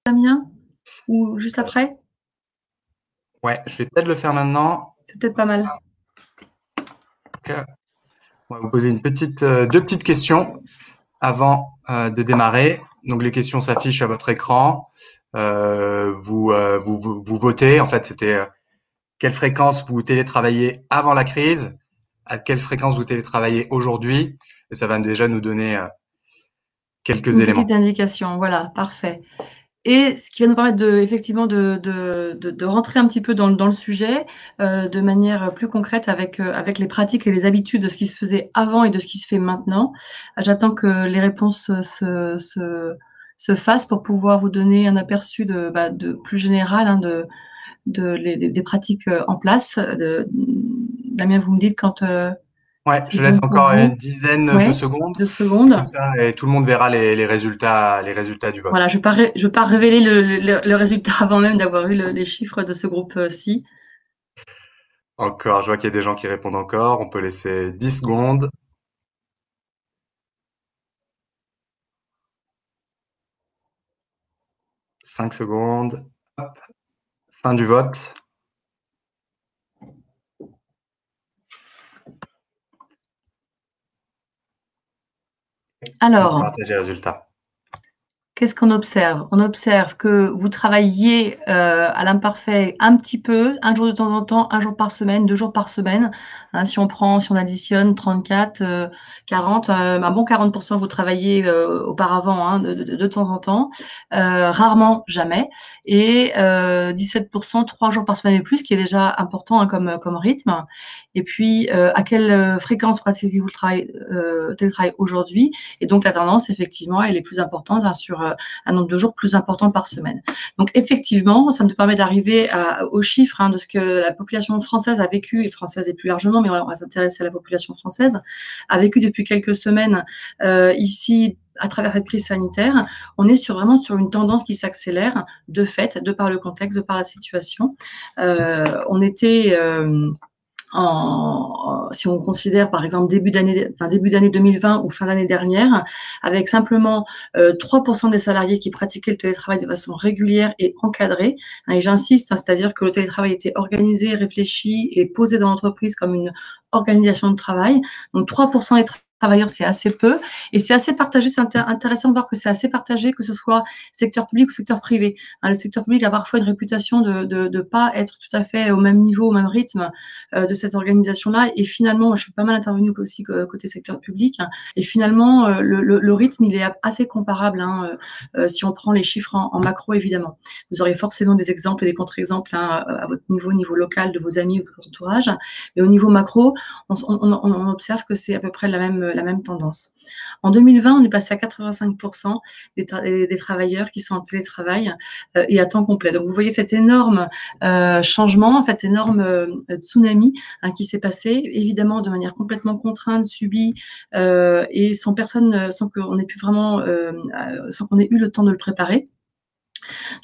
Damien? Ou juste Euh, après? Ouais, je vais peut-être le faire maintenant. C'est peut-être pas mal. Ok. On va vous poser deux petites questions avant de démarrer. Donc les questions s'affichent à votre écran. Vous votez. En fait, c'était quelle fréquence vous télétravaillez avant la crise, à quelle fréquence vous télétravaillez aujourd'hui, et ça va déjà nous donner quelques Une éléments. petite indication, voilà, parfait. Et ce qui va nous permettre effectivement de rentrer un petit peu dans le sujet, de manière plus concrète avec les pratiques et les habitudes de ce qui se faisait avant et de ce qui se fait maintenant. J'attends que les réponses se fassent pour pouvoir vous donner un aperçu de plus général, hein, des pratiques en place. Damien, vous me dites quand Ouais, c'est je laisse bon pour encore une vous. dizaine de Ouais, secondes, 2 et comme secondes. ça, et tout le monde verra les résultats du Voilà, vote. je vais pas révéler le résultat avant même d'avoir eu les chiffres de ce groupe-ci. Encore, je vois qu'il y a des gens qui répondent encore. On peut laisser 10 secondes, 5 secondes. Fin du vote. On peut Alors, partager les résultats. qu'est-ce qu'on observe? On observe que vous travailliez à l'imparfait un petit peu, un jour de temps en temps, un jour par semaine, 2 jours par semaine. Hein, si on additionne 34, 40, un bon 40% vous travaillez auparavant, hein, de temps en temps, rarement, jamais. Et 17%, 3 jours par semaine et plus, ce qui est déjà important, hein, comme rythme. Et puis, à quelle fréquence pratiquez-vous télétravail aujourd'hui? Et donc la tendance, effectivement, elle est plus importante, hein, sur un nombre de jours plus important par semaine. Donc effectivement, ça nous permet d'arriver aux chiffres, hein, de ce que la population française a vécu, et française et plus largement, mais on va s'intéresser à la population française, a vécu depuis quelques semaines ici à travers cette crise sanitaire. On est vraiment sur une tendance qui s'accélère de fait, de par le contexte, de par la situation. On était si on considère par exemple début d'année 2020 ou fin d'année dernière, avec simplement 3% des salariés qui pratiquaient le télétravail de façon régulière et encadrée. Hein, et j'insiste, hein, c'est-à-dire que le télétravail était organisé, réfléchi et posé dans l'entreprise comme une organisation de travail. Donc 3% des travailleurs, c'est assez peu. Et c'est assez partagé, c'est intéressant de voir que c'est assez partagé, que ce soit secteur public ou secteur privé. Hein, le secteur public a parfois une réputation de pas être tout à fait au même niveau, au même rythme de cette organisation-là. Et finalement, je suis pas mal intervenue aussi côté secteur public. Hein, et finalement, le rythme, il est assez comparable, hein, si on prend les chiffres en macro, évidemment. Vous aurez forcément des exemples et des contre-exemples, hein, à votre niveau, au niveau local, de vos amis, de votre entourage. Mais au niveau macro, on observe que c'est à peu près la même tendance. En 2020, on est passé à 85% des travailleurs qui sont en télétravail et à temps complet. Donc, vous voyez cet énorme changement, cet énorme tsunami, hein, qui s'est passé, évidemment de manière complètement contrainte, subie, et sans personne, sans qu'on ait pu vraiment, sans qu'on ait eu le temps de le préparer.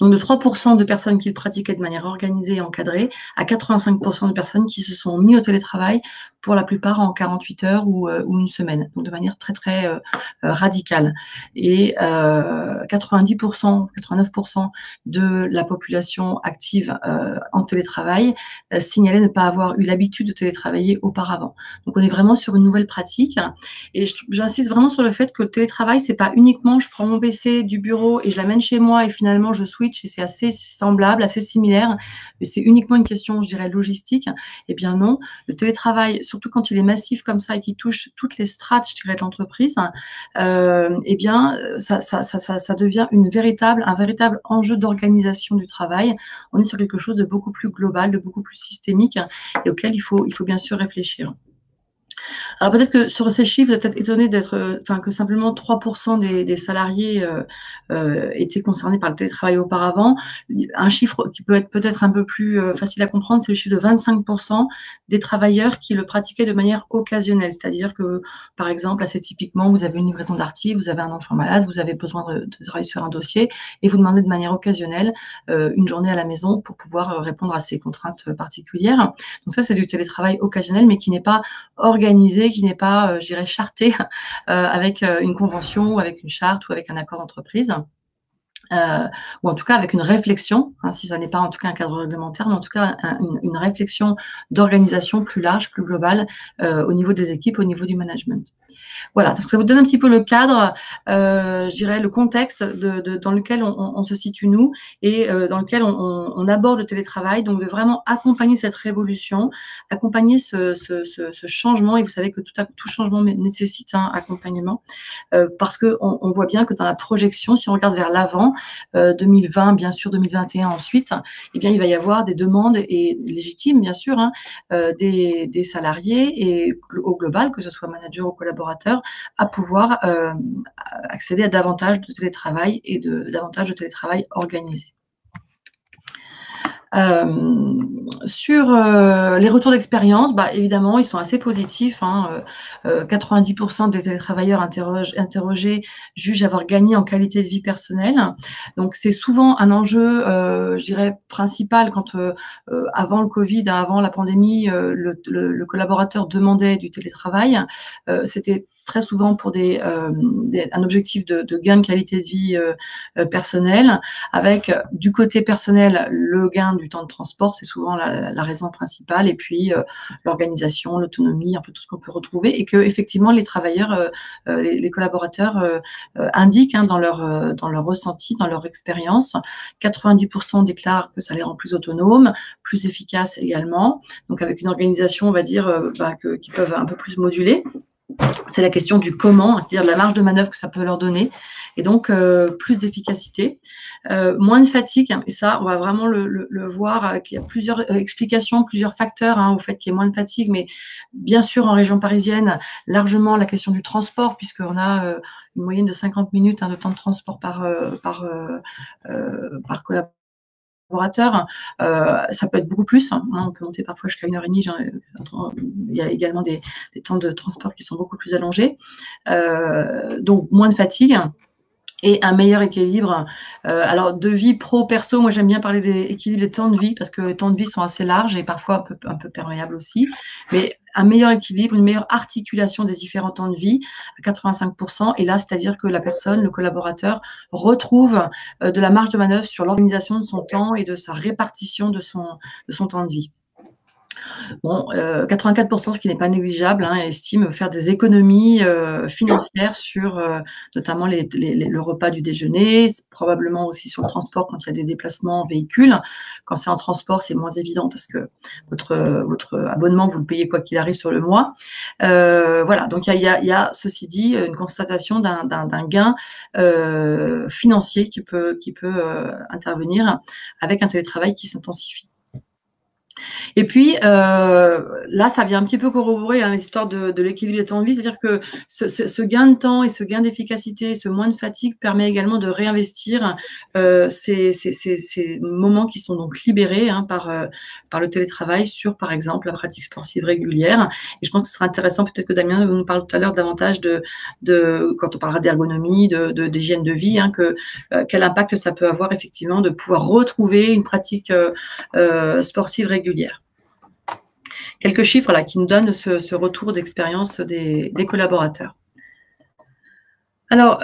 Donc de 3% de personnes qui le pratiquaient de manière organisée et encadrée à 85% de personnes qui se sont mis au télétravail, pour la plupart en 48 heures ou une semaine, donc de manière très très radicale. Et 90%, 89% de la population active en télétravail signalait ne pas avoir eu l'habitude de télétravailler auparavant. Donc on est vraiment sur une nouvelle pratique. Et j'insiste vraiment sur le fait que le télétravail, c'est pas uniquement je prends mon PC du bureau et je l'amène chez moi et finalement je switch et c'est assez semblable, assez similaire, mais c'est uniquement une question, je dirais, logistique. Eh bien non, le télétravail, surtout quand il est massif comme ça et qui touche toutes les strates, je dirais, de l'entreprise, eh bien ça devient un véritable enjeu d'organisation du travail. On est sur quelque chose de beaucoup plus global, de beaucoup plus systémique et auquel il faut bien sûr réfléchir. Alors peut-être que sur ces chiffres, vous êtes peut-être étonné que simplement 3% des salariés étaient concernés par le télétravail auparavant. Un chiffre qui peut être peut-être un peu plus facile à comprendre, c'est le chiffre de 25% des travailleurs qui le pratiquaient de manière occasionnelle. C'est-à-dire que, par exemple, assez typiquement, vous avez une livraison d'articles, vous avez un enfant malade, vous avez besoin de travailler sur un dossier et vous demandez de manière occasionnelle une journée à la maison pour pouvoir répondre à ces contraintes particulières. Donc ça, c'est du télétravail occasionnel, mais qui n'est pas organisé, qui n'est pas, je dirais, charté avec une convention ou avec une charte ou avec un accord d'entreprise. ou en tout cas avec une réflexion, hein, si ça n'est pas en tout cas un cadre réglementaire, mais en tout cas une réflexion d'organisation plus large, plus globale, au niveau des équipes, au niveau du management. Voilà, donc ça vous donne un petit peu le cadre, je dirais le contexte dans lequel on se situe nous et dans lequel on aborde le télétravail, donc de vraiment accompagner cette révolution, accompagner ce changement. Et vous savez que tout changement nécessite un accompagnement, parce qu'on voit bien que dans la projection, si on regarde vers l'avant, 2020, bien sûr 2021 ensuite, eh bien il va y avoir des demandes et légitimes bien sûr, hein, des salariés et au global, que ce soit manager ou collaborateur, à pouvoir accéder à davantage de télétravail et davantage de télétravail organisé. Sur les retours d'expérience, évidemment, ils sont assez positifs, hein. 90% des télétravailleurs interrogés jugent avoir gagné en qualité de vie personnelle. Donc, c'est souvent un enjeu, je dirais, principal quand, avant le Covid, avant la pandémie, le collaborateur demandait du télétravail. C'était très souvent pour un objectif de gain de qualité de vie personnelle, avec du côté personnel le gain du temps de transport, c'est souvent la raison principale, et puis l'organisation, l'autonomie, enfin tout ce qu'on peut retrouver, et que effectivement les travailleurs, les collaborateurs indiquent, hein, dans leur ressenti, dans leur expérience, 90% déclarent que ça les rend plus autonomes, plus efficaces également, donc avec une organisation, on va dire, qui peuvent un peu plus moduler. C'est la question du comment, c'est-à-dire la marge de manœuvre que ça peut leur donner, et donc plus d'efficacité, moins de fatigue, hein, et ça, on va vraiment le voir, qu'il y a plusieurs explications, plusieurs facteurs, hein, au fait qu'il y ait moins de fatigue, mais bien sûr en région parisienne, largement la question du transport, puisqu'on a une moyenne de 50 minutes, hein, de temps de transport par collaborateur. Ça peut être beaucoup plus, hein, on peut monter parfois jusqu'à 1h30. Il y a également des temps de transport qui sont beaucoup plus allongés, donc moins de fatigue et un meilleur équilibre. Alors de vie pro-perso, moi j'aime bien parler d'équilibre des temps de vie, parce que les temps de vie sont assez larges et parfois un peu perméables aussi, mais un meilleur équilibre, une meilleure articulation des différents temps de vie à 85%, et là c'est-à-dire que la personne, le collaborateur, retrouve de la marge de manœuvre sur l'organisation de son temps et de sa répartition de son temps de vie. Bon, 84%, ce qui n'est pas négligeable, hein, estiment faire des économies financières sur notamment le repas du déjeuner, probablement aussi sur le transport quand il y a des déplacements en véhicule. Quand c'est en transport, c'est moins évident parce que votre abonnement, vous le payez quoi qu'il arrive sur le mois. Voilà, donc il y a ceci dit une constatation d'un gain financier qui peut intervenir avec un télétravail qui s'intensifie. Et puis là, ça vient un petit peu corroborer, hein, l'histoire de l'équilibre des temps de vie, c'est-à-dire que ce gain de temps et ce gain d'efficacité, ce moins de fatigue permet également de réinvestir ces moments qui sont donc libérés, hein, par le télétravail sur, par exemple, la pratique sportive régulière. Et je pense que ce sera intéressant, peut-être que Damien nous parle tout à l'heure davantage quand on parlera d'ergonomie, d'hygiène de vie, hein, quel impact ça peut avoir effectivement de pouvoir retrouver une pratique sportive régulière. Quelques chiffres là, qui nous donnent ce retour d'expérience des collaborateurs. Alors,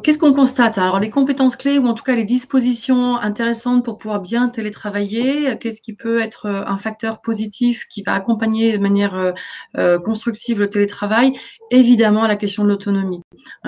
qu'est-ce qu'on constate? Alors, les compétences clés, ou en tout cas les dispositions intéressantes pour pouvoir bien télétravailler, qu'est-ce qui peut être un facteur positif qui va accompagner de manière constructive le télétravail? Évidemment, la question de l'autonomie.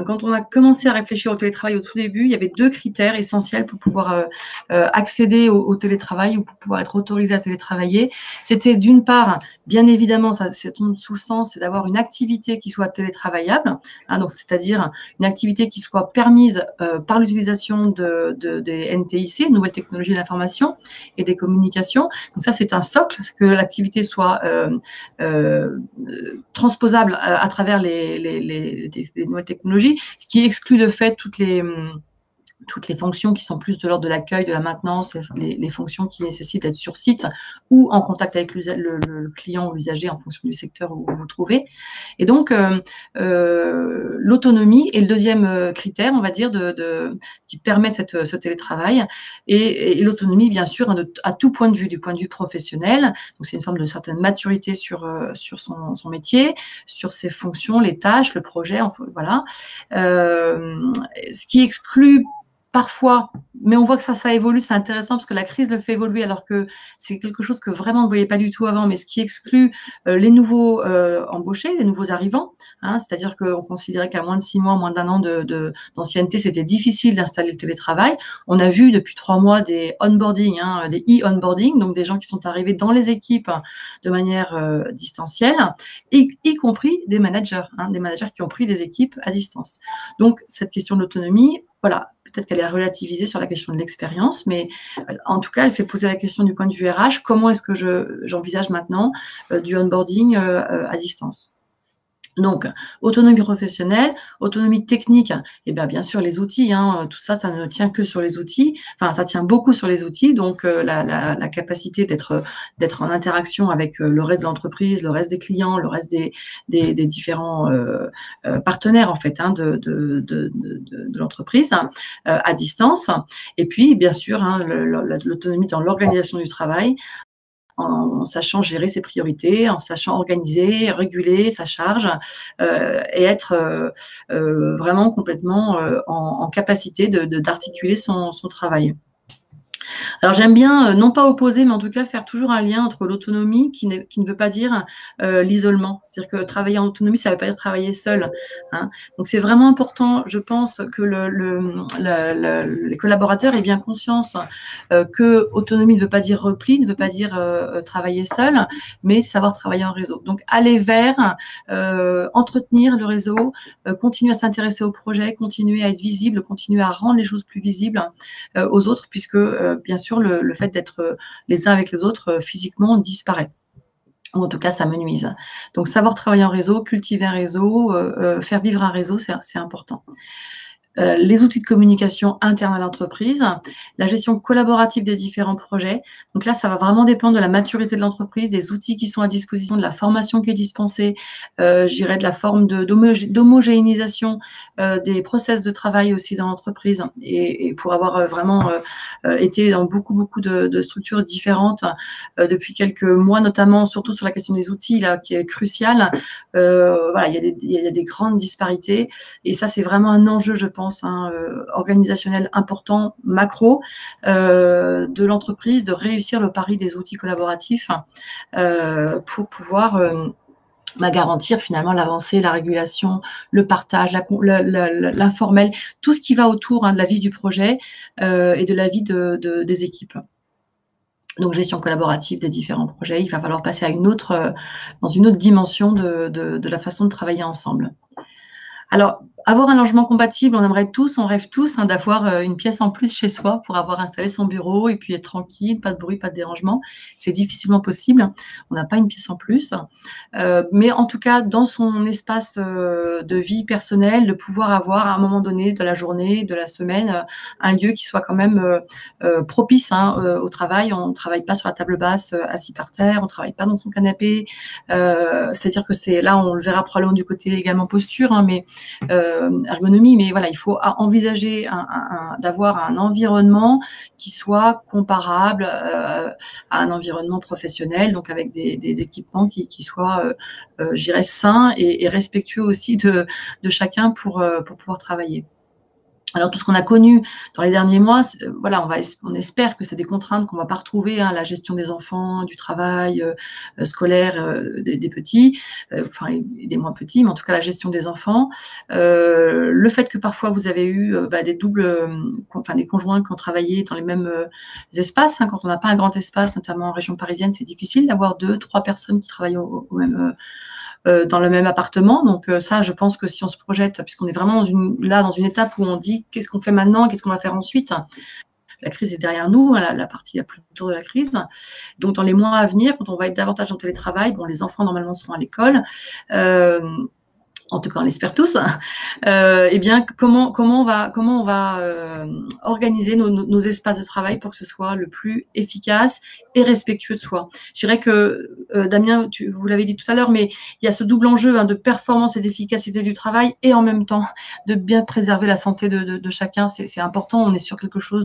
Quand on a commencé à réfléchir au télétravail au tout début, il y avait 2 critères essentiels pour pouvoir accéder au télétravail, ou pour pouvoir être autorisé à télétravailler. C'était d'une part, bien évidemment, ça tombe sous le sens, c'est d'avoir une activité qui soit télétravaillable, hein, donc c'est-à-dire une activité qui soit permise par l'utilisation des NTIC, Nouvelles Technologies de l'Information et des Communications. Donc ça, c'est un socle, c'est que l'activité soit transposable à travers les nouvelles technologies, ce qui exclut de fait toutes les fonctions qui sont plus de l'ordre de l'accueil, de la maintenance, les fonctions qui nécessitent d'être sur site ou en contact avec le client ou l'usager en fonction du secteur où vous vous trouvez. Et donc, l'autonomie est le deuxième critère, on va dire, qui permet ce télétravail. Et l'autonomie, bien sûr, à tout point de vue, du point de vue professionnel. Donc, c'est une forme de certaine maturité sur son métier, sur ses fonctions, les tâches, le projet, enfin, voilà. Ce qui exclut parfois, mais on voit que ça évolue, c'est intéressant parce que la crise le fait évoluer alors que c'est quelque chose que vraiment on ne voyait pas du tout avant, mais ce qui exclut les nouveaux embauchés, les nouveaux arrivants, hein, c'est-à-dire qu'on considérait qu'à moins de 6 mois, moins d'un an d'ancienneté, c'était difficile d'installer le télétravail. On a vu depuis 3 mois des onboarding, hein, des e-onboarding, donc des gens qui sont arrivés dans les équipes de manière distancielle, y compris des managers, hein, des managers qui ont pris des équipes à distance. Donc cette question de l'autonomie, voilà, peut-être qu'elle est relativisée sur la question de l'expérience, mais en tout cas, elle fait poser la question du point de vue RH, comment est-ce que j'envisage maintenant du onboarding à distance. Donc, autonomie professionnelle, autonomie technique, et bien sûr les outils, hein, tout ça, ça ne tient que sur les outils, enfin ça tient beaucoup sur les outils, donc la capacité d'être en interaction avec le reste de l'entreprise, le reste des clients, le reste des différents partenaires en fait, hein, de l'entreprise à distance, et puis bien sûr hein, l'autonomie dans l'organisation du travail, en sachant gérer ses priorités, en sachant organiser, réguler sa charge et être vraiment complètement en capacité d'articuler son travail. Alors j'aime bien, non pas opposer, mais en tout cas faire toujours un lien entre l'autonomie qui ne veut pas dire l'isolement. C'est-à-dire que travailler en autonomie, ça ne veut pas dire travailler seul, hein. Donc c'est vraiment important, je pense, que les collaborateurs aient bien conscience que autonomie ne veut pas dire repli, ne veut pas dire travailler seul, mais savoir travailler en réseau. Donc aller vers, entretenir le réseau, continuer à s'intéresser au projet, continuer à être visible, continuer à rendre les choses plus visibles aux autres, puisque bien sûr le fait d'être les uns avec les autres physiquement disparaît. Ou en tout cas, ça me nuise. Donc savoir travailler en réseau, cultiver un réseau, faire vivre un réseau, c'est important. Les outils de communication interne à l'entreprise, la gestion collaborative des différents projets. Donc là, ça va vraiment dépendre de la maturité de l'entreprise, des outils qui sont à disposition, de la formation qui est dispensée, je dirais de la forme d'homogénéisation des process de travail aussi dans l'entreprise. Et pour avoir vraiment été dans beaucoup de structures différentes depuis quelques mois, notamment surtout sur la question des outils là, qui est cruciale. Voilà, il y a des grandes disparités et ça, c'est vraiment un enjeu, je pense, organisationnel important, macro, de l'entreprise, de réussir le pari des outils collaboratifs pour pouvoir garantir finalement l'avancée, la régulation, le partage, l'informel, tout ce qui va autour de la vie du projet et de la vie des équipes. Donc, gestion collaborative des différents projets, il va falloir passer à dans une autre dimension de la façon de travailler ensemble. Alors, avoir un logement compatible, on rêve tous d'avoir une pièce en plus chez soi pour avoir installé son bureau et puis être tranquille, pas de bruit, pas de dérangement. C'est difficilement possible. On n'a pas une pièce en plus. Mais en tout cas, dans son espace de vie personnelle, de pouvoir avoir à un moment donné de la journée, de la semaine, un lieu qui soit quand même propice au travail. On ne travaille pas sur la table basse assis par terre, on ne travaille pas dans son canapé. C'est-à-dire que là, on le verra probablement du côté également posture, mais ergonomie, mais voilà, il faut envisager d'avoir un environnement qui soit comparable à un environnement professionnel, donc avec des équipements qui soient, je dirais, sains et respectueux aussi de chacun pour pouvoir travailler. Alors tout ce qu'on a connu dans les derniers mois, voilà, on espère que c'est des contraintes qu'on va pas retrouver, la gestion des enfants, du travail scolaire des petits, enfin et des moins petits, mais en tout cas la gestion des enfants. Le fait que parfois vous avez eu des conjoints qui ont travaillé dans les mêmes espaces. Quand on n'a pas un grand espace, notamment en région parisienne, c'est difficile d'avoir 2, 3 personnes qui travaillent dans le même appartement. Donc ça, je pense que si on se projette, puisqu'on est vraiment dans une étape où on dit qu'est-ce qu'on fait maintenant, qu'est-ce qu'on va faire ensuite. La crise est derrière nous, la partie la plus dure de la crise. Donc dans les mois à venir, quand on va être davantage en télétravail, les enfants normalement seront à l'école. En tout cas, on l'espère tous. Comment on va organiser nos espaces de travail pour que ce soit le plus efficace et respectueux de soi. Je dirais que Damien, vous l'avez dit tout à l'heure, mais il y a ce double enjeu de performance et d'efficacité du travail et en même temps de bien préserver la santé de chacun. C'est important. On est sur quelque chose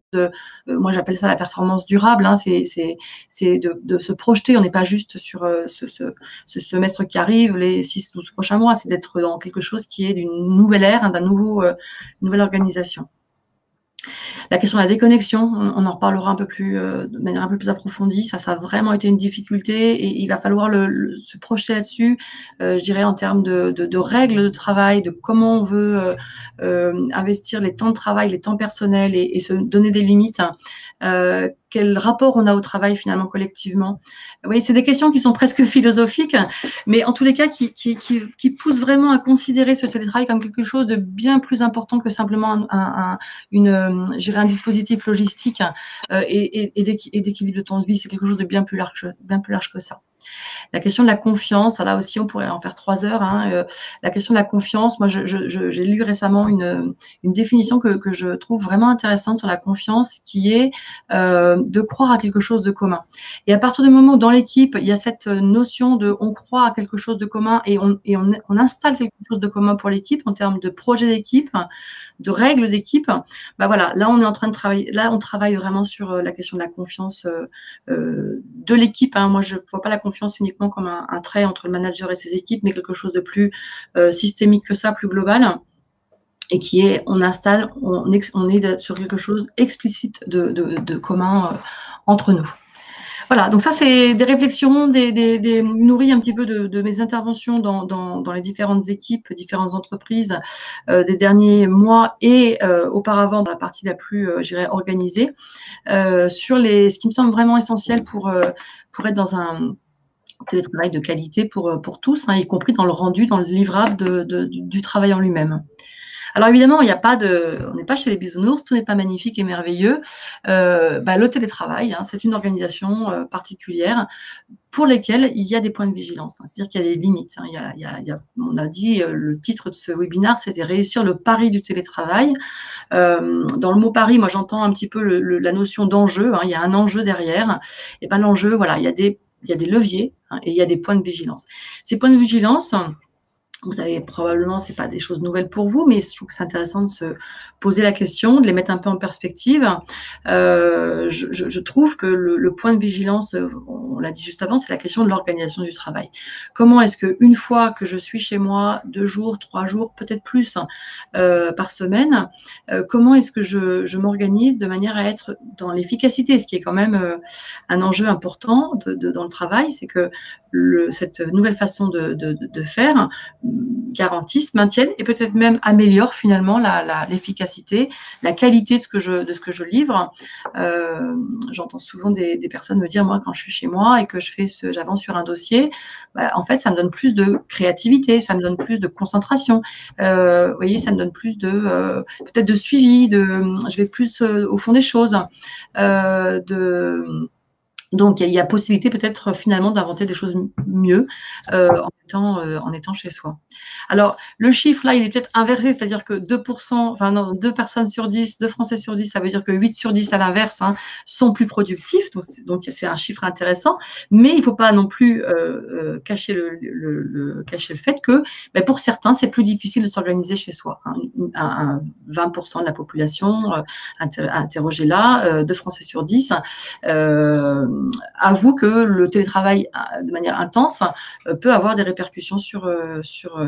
moi j'appelle ça la performance durable. C'est de se projeter. On n'est pas juste sur ce semestre qui arrive, les 6-12 prochains mois. C'est d'être dans quelque chose qui est d'une nouvelle ère, nouvelle organisation. La question de la déconnexion, on en reparlera un peu plus, de manière un peu plus approfondie. Ça a vraiment été une difficulté et il va falloir se projeter là-dessus, je dirais en termes de règles de travail, de comment on veut investir les temps de travail, les temps personnels et se donner des limites. Quel rapport on a au travail finalement collectivement. Oui, c'est des questions qui sont presque philosophiques, mais en tous les cas qui poussent vraiment à considérer ce télétravail comme quelque chose de bien plus important que simplement je dirais un dispositif logistique et d'équilibre de temps de vie. C'est quelque chose de bien plus large que ça. La question de la confiance, là aussi, on pourrait en faire 3 heures. La question de la confiance, moi, j'ai lu récemment une définition que je trouve vraiment intéressante sur la confiance, qui est de croire à quelque chose de commun. Et à partir du moment où dans l'équipe, il y a cette notion de on croit à quelque chose de commun et on installe quelque chose de commun pour l'équipe en termes de projet d'équipe, de règles d'équipe, bah voilà, là on est en train de travailler, là on travaille vraiment sur la question de la confiance de l'équipe. Moi, je ne vois pas la confiance uniquement comme un trait entre le manager et ses équipes, mais quelque chose de plus systémique que ça, plus global, et qui est, on est sur quelque chose explicite de commun entre nous. Voilà, donc ça, c'est des réflexions, nourries un petit peu de mes interventions dans les différentes équipes, différentes entreprises des derniers mois et auparavant dans la partie la plus, je dirais, organisée, sur ce qui me semble vraiment essentiel pour être dans un télétravail de qualité pour tous, y compris dans le rendu, dans le livrable du travail en lui-même. Alors évidemment, on n'est pas chez les bisounours, tout n'est pas magnifique et merveilleux. Le télétravail, c'est une organisation particulière pour lesquelles il y a des points de vigilance. C'est-à-dire qu'il y a des limites. On a dit, le titre de ce webinaire, c'était réussir le pari du télétravail. Dans le mot pari, moi j'entends un petit peu la notion d'enjeu. Il y a un enjeu derrière. Et ben l'enjeu, voilà, il y a des leviers et il y a des points de vigilance. Ces points de vigilance, vous savez, probablement, c'est pas des choses nouvelles pour vous, mais je trouve que c'est intéressant de se poser la question, de les mettre un peu en perspective. Je trouve que le point de vigilance, on l'a dit juste avant, c'est la question de l'organisation du travail. Comment est-ce que une fois que je suis chez moi, 2 jours, 3 jours, peut-être plus par semaine, comment est-ce que je m'organise de manière à être dans l'efficacité, ce qui est quand même un enjeu important dans le travail, c'est que cette nouvelle façon de faire garantissent, maintiennent et peut-être même améliorent finalement l'efficacité, la qualité de ce que je livre. J'entends souvent des personnes me dire, moi, quand je suis chez moi et que j'avance sur un dossier, en fait, ça me donne plus de créativité, ça me donne plus de concentration. Vous voyez, ça me donne plus peut-être de suivi, je vais plus au fond des choses. Donc, il y a possibilité peut-être finalement d'inventer des choses mieux en étant chez soi. Alors, le chiffre là, il est peut-être inversé, c'est-à-dire que 2%, 2 personnes sur 10, 2 Français sur 10, ça veut dire que 8 sur 10 à l'inverse sont plus productifs. Donc, c'est un chiffre intéressant, mais il ne faut pas non plus cacher le fait que pour certains, c'est plus difficile de s'organiser chez soi. 20% de la population interrogée là, 2 Français sur 10, avoue que le télétravail de manière intense peut avoir des répercussions sur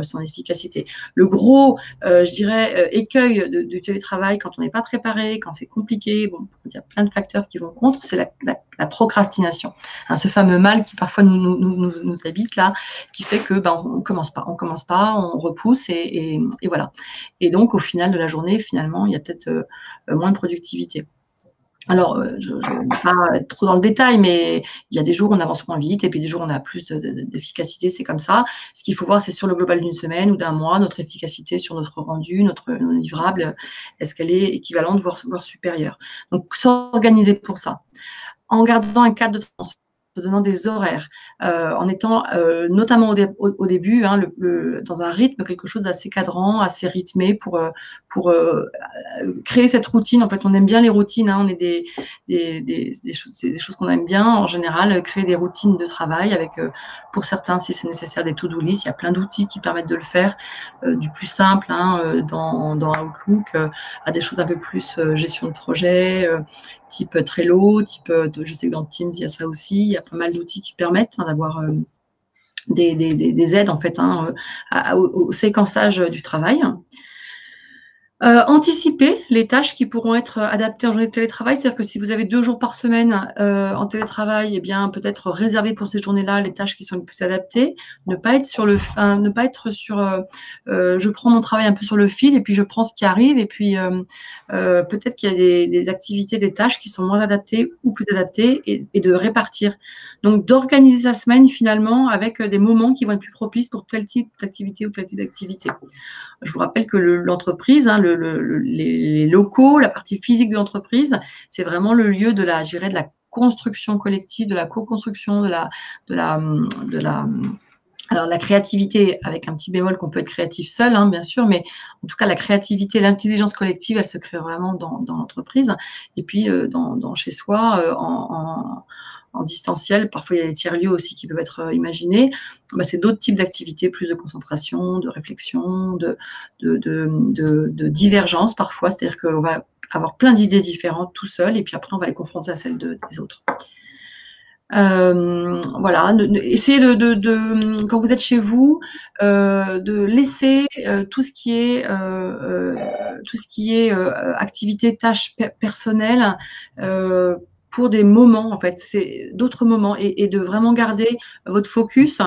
son efficacité. Le gros, je dirais, écueil du télétravail quand on n'est pas préparé, quand c'est compliqué, il y a plein de facteurs qui vont contre, c'est la procrastination. Ce fameux mal qui parfois nous habite là, qui fait que on commence pas, on repousse et voilà. Et donc au final de la journée, finalement, il y a peut-être moins de productivité. Alors, je ne vais pas être trop dans le détail, mais il y a des jours où on avance moins vite et puis des jours où on a plus d'efficacité, c'est comme ça. Ce qu'il faut voir, c'est sur le global d'une semaine ou d'un mois, notre efficacité sur notre rendu, notre livrable, est-ce qu'elle est équivalente, voire supérieure. Donc, s'organiser pour ça, en gardant un cadre de temps, en se donnant des horaires, en étant notamment au début dans un rythme, quelque chose d'assez cadrant, assez rythmé pour créer cette routine. En fait, on aime bien les routines, on est c'est des choses qu'on aime bien en général, créer des routines de travail avec, pour certains, si c'est nécessaire, des to-do list. Il y a plein d'outils qui permettent de le faire, du plus simple dans Outlook à des choses un peu plus gestion de projet, type Trello, je sais que dans Teams, il y a ça aussi. Il y a pas mal d'outils qui permettent d'avoir des aides en fait au séquençage du travail. Anticiper les tâches qui pourront être adaptées en journée de télétravail, c'est-à-dire que si vous avez 2 jours par semaine en télétravail, eh bien peut-être réserver pour ces journées-là les tâches qui sont les plus adaptées. Ne pas être sur je prends mon travail un peu sur le fil et puis je prends ce qui arrive et puis peut-être qu'il y a des activités, des tâches qui sont moins adaptées ou plus adaptées et de répartir. Donc d'organiser sa semaine finalement avec des moments qui vont être plus propices pour tel type d'activité ou tel type d'activité. Je vous rappelle que l'entreprise, hein, les locaux, la partie physique de l'entreprise, c'est vraiment le lieu de la construction collective, de la co-construction, alors la créativité, avec un petit bémol qu'on peut être créatif seul, hein, bien sûr, mais en tout cas la créativité, l'intelligence collective, elle se crée vraiment dans l'entreprise. Et puis chez soi, en distanciel, parfois il y a des tiers-lieux aussi qui peuvent être imaginés. Bah, c'est d'autres types d'activités, plus de concentration, de réflexion, de divergence parfois, c'est-à-dire qu'on va avoir plein d'idées différentes tout seul et puis après on va les confronter à celles des autres. Voilà, essayez quand vous êtes chez vous, de laisser tout ce qui est activité, tâches personnelles pour des moments, en fait, c'est d'autres moments et de vraiment garder votre focus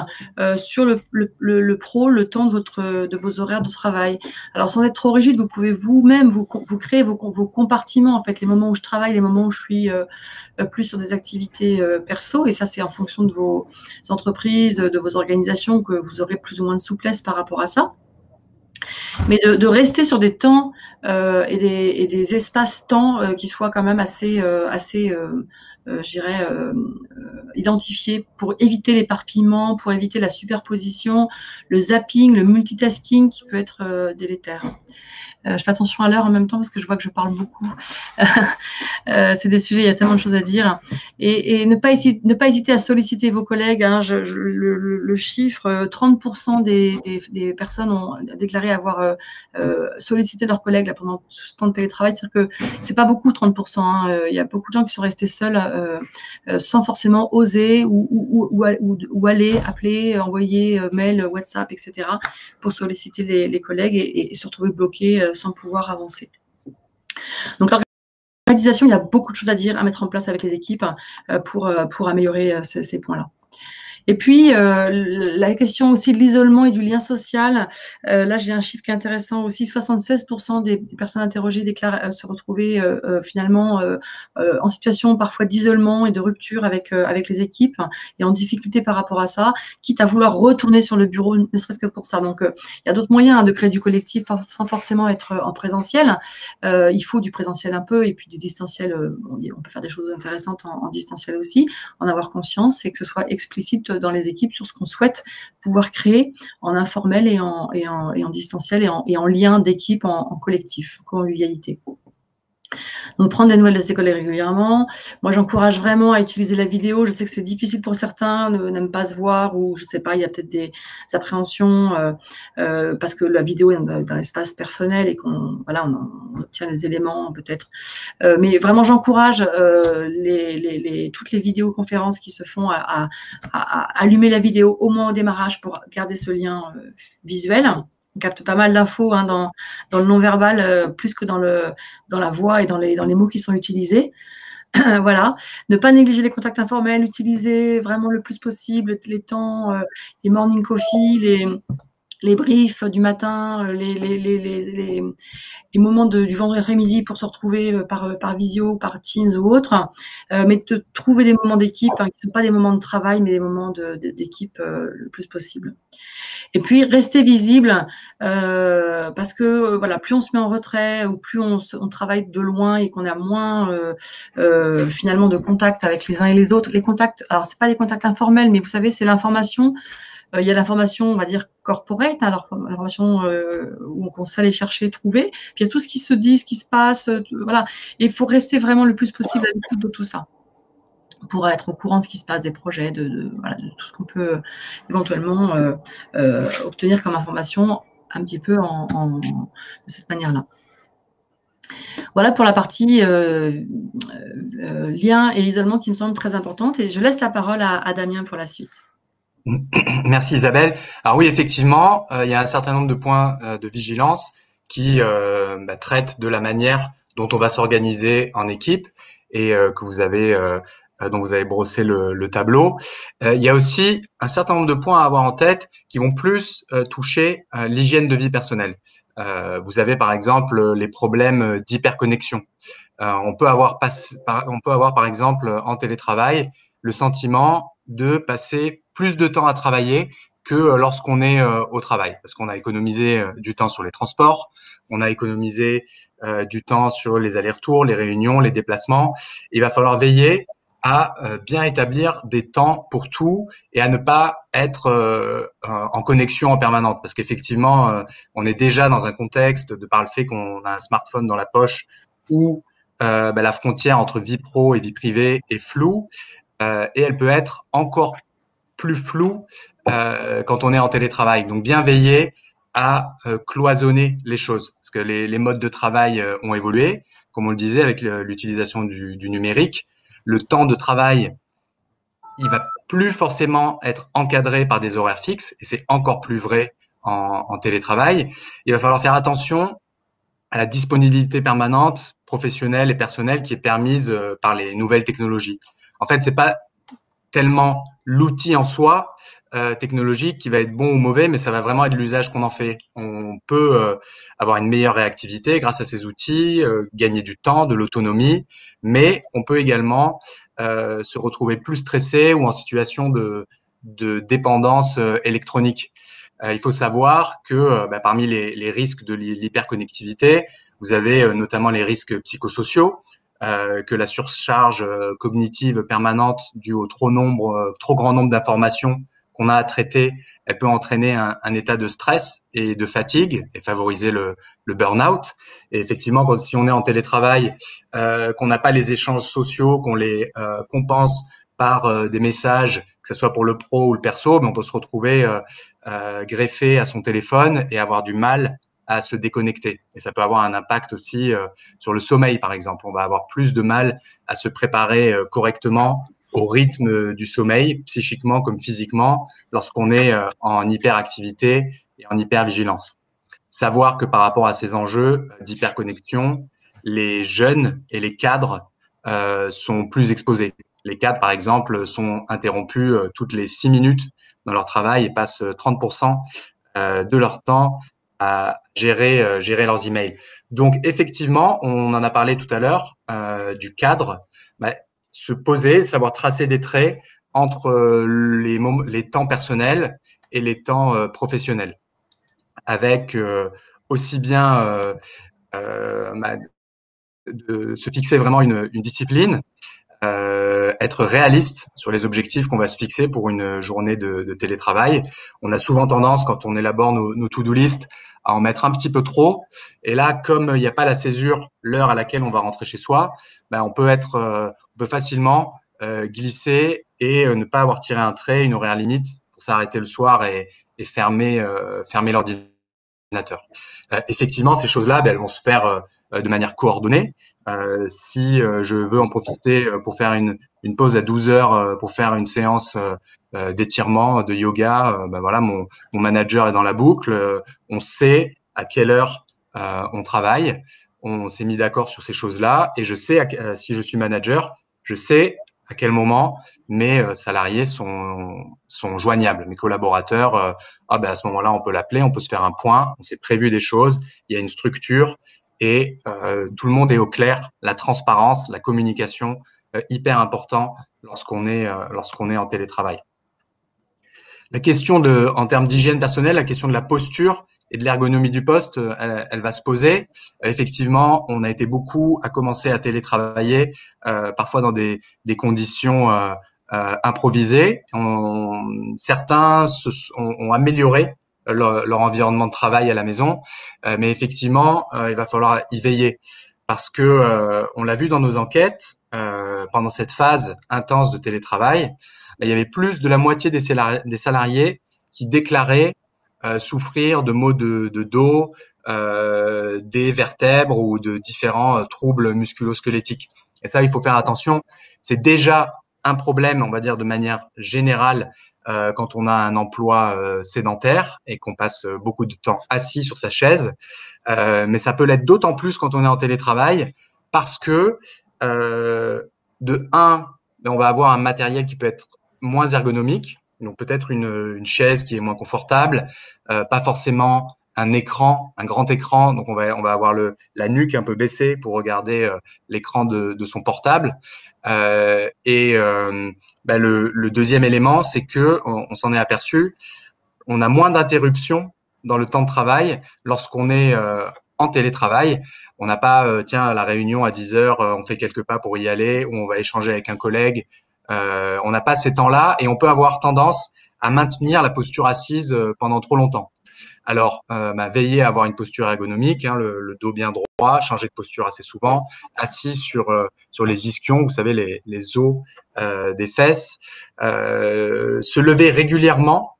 sur le pro, le temps de vos horaires de travail. Alors, sans être trop rigide, vous pouvez vous-même vous créer vos compartiments, en fait, les moments où je travaille, les moments où je suis plus sur des activités perso, et ça, c'est en fonction de vos entreprises, de vos organisations, que vous aurez plus ou moins de souplesse par rapport à ça. Mais de rester sur des temps et des espaces-temps qui soient quand même assez je dirais, identifiés pour éviter l'éparpillement, pour éviter la superposition, le zapping, le multitasking qui peut être délétère. Je fais attention à l'heure en même temps parce que je vois que je parle beaucoup. C'est des sujets, il y a tellement de choses à dire. Et ne pas hésiter à solliciter vos collègues. Hein. Le chiffre, 30% des personnes ont déclaré avoir sollicité leurs collègues là, pendant ce temps de télétravail. C'est-à-dire que c'est pas beaucoup, 30%. Hein. Il y a beaucoup de gens qui sont restés seuls sans forcément oser ou aller appeler, envoyer mail, WhatsApp, etc. pour solliciter les collègues et se retrouver bloqués sans pouvoir avancer. Donc l'organisation, il y a beaucoup de choses à dire, à mettre en place avec les équipes pour améliorer ces points-là. Et puis, la question aussi de l'isolement et du lien social. Là, j'ai un chiffre qui est intéressant aussi. 76% des personnes interrogées déclarent se retrouver finalement en situation parfois d'isolement et de rupture avec les équipes et en difficulté par rapport à ça, quitte à vouloir retourner sur le bureau, ne serait-ce que pour ça. Donc, il y a d'autres moyens de créer du collectif sans forcément être en présentiel. Il faut du présentiel un peu et puis du distanciel. On peut faire des choses intéressantes en distanciel aussi, en avoir conscience et que ce soit explicite dans les équipes sur ce qu'on souhaite pouvoir créer en informel et en distanciel et en lien d'équipe, en collectif, convivialité. Donc, prendre des nouvelles de ses collègues régulièrement. Moi, j'encourage vraiment à utiliser la vidéo. Je sais que c'est difficile pour certains, n'aiment pas se voir ou je sais pas, il y a peut-être des appréhensions parce que la vidéo est dans l'espace personnel et qu'on obtient des éléments peut-être. Mais vraiment, j'encourage toutes les vidéoconférences qui se font à allumer la vidéo au moins au démarrage pour garder ce lien visuel. On capte pas mal d'infos hein, dans le non-verbal, plus que dans la voix et dans les mots qui sont utilisés. Voilà. Ne pas négliger les contacts informels, utiliser vraiment le plus possible les temps, les morning coffee, les briefs du matin, les moments du vendredi après-midi pour se retrouver par visio, par Teams ou autre, mais de trouver des moments d'équipe qui ne sont pas des moments de travail, mais des moments d'équipe le plus possible. Et puis, rester visible parce que voilà, plus on se met en retrait ou plus on travaille de loin et qu'on a moins finalement de contact avec les uns et les autres. Les contacts, alors c'est pas des contacts informels, mais vous savez, c'est l'information. Il y a l'information, on va dire, corporate, hein, l'information où on sait aller chercher, trouver. Puis il y a tout ce qui se dit, ce qui se passe, voilà. Et il faut rester vraiment le plus possible à l'écoute de tout ça pour être au courant de ce qui se passe, des projets, de tout ce qu'on peut éventuellement obtenir comme information un petit peu de cette manière-là. Voilà pour la partie lien et isolement qui me semble très importante. Et je laisse la parole à Damien pour la suite. Merci Isabelle. Alors oui, effectivement, il y a un certain nombre de points de vigilance qui traite de la manière dont on va s'organiser en équipe et dont vous avez brossé le tableau. Il y a aussi un certain nombre de points à avoir en tête qui vont plus toucher l'hygiène de vie personnelle. Vous avez par exemple les problèmes d'hyperconnexion. On peut avoir par exemple en télétravail le sentiment de passer plus de temps à travailler que lorsqu'on est au travail, parce qu'on a économisé du temps sur les transports, on a économisé du temps sur les allers-retours, les réunions, les déplacements. Il va falloir veiller à bien établir des temps pour tout et à ne pas être en connexion en permanente, parce qu'effectivement, on est déjà dans un contexte de par le fait qu'on a un smartphone dans la poche où la frontière entre vie pro et vie privée est floue, et elle peut être encore plus floue quand on est en télétravail. Donc bien veiller à cloisonner les choses, parce que les modes de travail ont évolué, comme on le disait, avec l'utilisation du numérique. Le temps de travail, il va plus forcément être encadré par des horaires fixes, et c'est encore plus vrai en télétravail. Il va falloir faire attention à la disponibilité permanente, professionnelle et personnelle qui est permise par les nouvelles technologies. En fait, c'est pas tellement l'outil en soi technologique qui va être bon ou mauvais, mais ça va vraiment être l'usage qu'on en fait. On peut avoir une meilleure réactivité grâce à ces outils, gagner du temps, de l'autonomie, mais on peut également se retrouver plus stressé ou en situation de dépendance électronique. Il faut savoir que parmi les risques de l'hyperconnectivité, vous avez notamment les risques psychosociaux, que la surcharge cognitive permanente due au trop grand nombre d'informations qu'on a à traiter, elle peut entraîner un état de stress et de fatigue et favoriser le burn-out. Et effectivement, si on est en télétravail, qu'on n'a pas les échanges sociaux, qu'on les compense par des messages, que ce soit pour le pro ou le perso, mais on peut se retrouver greffé à son téléphone et avoir du mal à se déconnecter. Et ça peut avoir un impact aussi sur le sommeil, par exemple. On va avoir plus de mal à se préparer correctement au rythme du sommeil, psychiquement comme physiquement, lorsqu'on est en hyperactivité et en hypervigilance. Savoir que par rapport à ces enjeux d'hyperconnexion, les jeunes et les cadres sont plus exposés. Les cadres, par exemple, sont interrompus toutes les 6 minutes dans leur travail et passent 30% de leur temps à gérer leurs emails. Donc, effectivement, on en a parlé tout à l'heure du cadre. Se poser, savoir tracer des traits entre les temps personnels et les temps professionnels, avec aussi bien de se fixer vraiment une discipline, être réaliste sur les objectifs qu'on va se fixer pour une journée de télétravail. On a souvent tendance, quand on élabore nos to-do list, à en mettre un petit peu trop. Et là, comme il n'y a pas la césure, l'heure à laquelle on va rentrer chez soi, on peut facilement glisser et ne pas avoir tiré un trait, une horaire limite pour s'arrêter le soir et fermer l'ordinateur. Effectivement, ces choses-là, elles vont se faire de manière coordonnée. Si je veux en profiter pour faire une pause à 12 heures pour faire une séance d'étirement, de yoga, voilà, mon manager est dans la boucle. On sait à quelle heure on travaille. On s'est mis d'accord sur ces choses-là et je sais si je suis manager, je sais à quel moment mes salariés sont joignables, mes collaborateurs. À ce moment-là, on peut l'appeler, on peut se faire un point. On s'est prévu des choses. Il y a une structure et tout le monde est au clair. La transparence, la communication, hyper important lorsqu'on est en télétravail. La question en termes d'hygiène personnelle, la question de la posture et de l'ergonomie du poste, elle va se poser. Effectivement, on a été beaucoup à commencer à télétravailler, parfois dans des conditions improvisées. Certains ont amélioré leur environnement de travail à la maison, mais effectivement, il va falloir y veiller parce que on l'a vu dans nos enquêtes pendant cette phase intense de télétravail. Il y avait plus de la moitié des salariés qui déclaraient souffrir de maux de dos, des vertèbres ou de différents troubles musculo-squelettiques. Et ça, il faut faire attention. C'est déjà un problème, on va dire de manière générale, quand on a un emploi sédentaire et qu'on passe beaucoup de temps assis sur sa chaise. Mais ça peut l'être d'autant plus quand on est en télétravail parce que de un, on va avoir un matériel qui peut être moins ergonomique, donc peut-être une chaise qui est moins confortable, pas forcément un écran, un grand écran, donc on va avoir la nuque un peu baissée pour regarder l'écran de son portable. Le deuxième élément, c'est que on s'en est aperçu, on a moins d'interruptions dans le temps de travail lorsqu'on est en télétravail. On n'a pas, tiens, la réunion à 10 heures, on fait quelques pas pour y aller, ou on va échanger avec un collègue. On n'a pas ces temps-là et on peut avoir tendance à maintenir la posture assise pendant trop longtemps. Alors, veillez à avoir une posture ergonomique, hein, le dos bien droit, changer de posture assez souvent, assis sur les ischions, vous savez, les os des fesses, se lever régulièrement,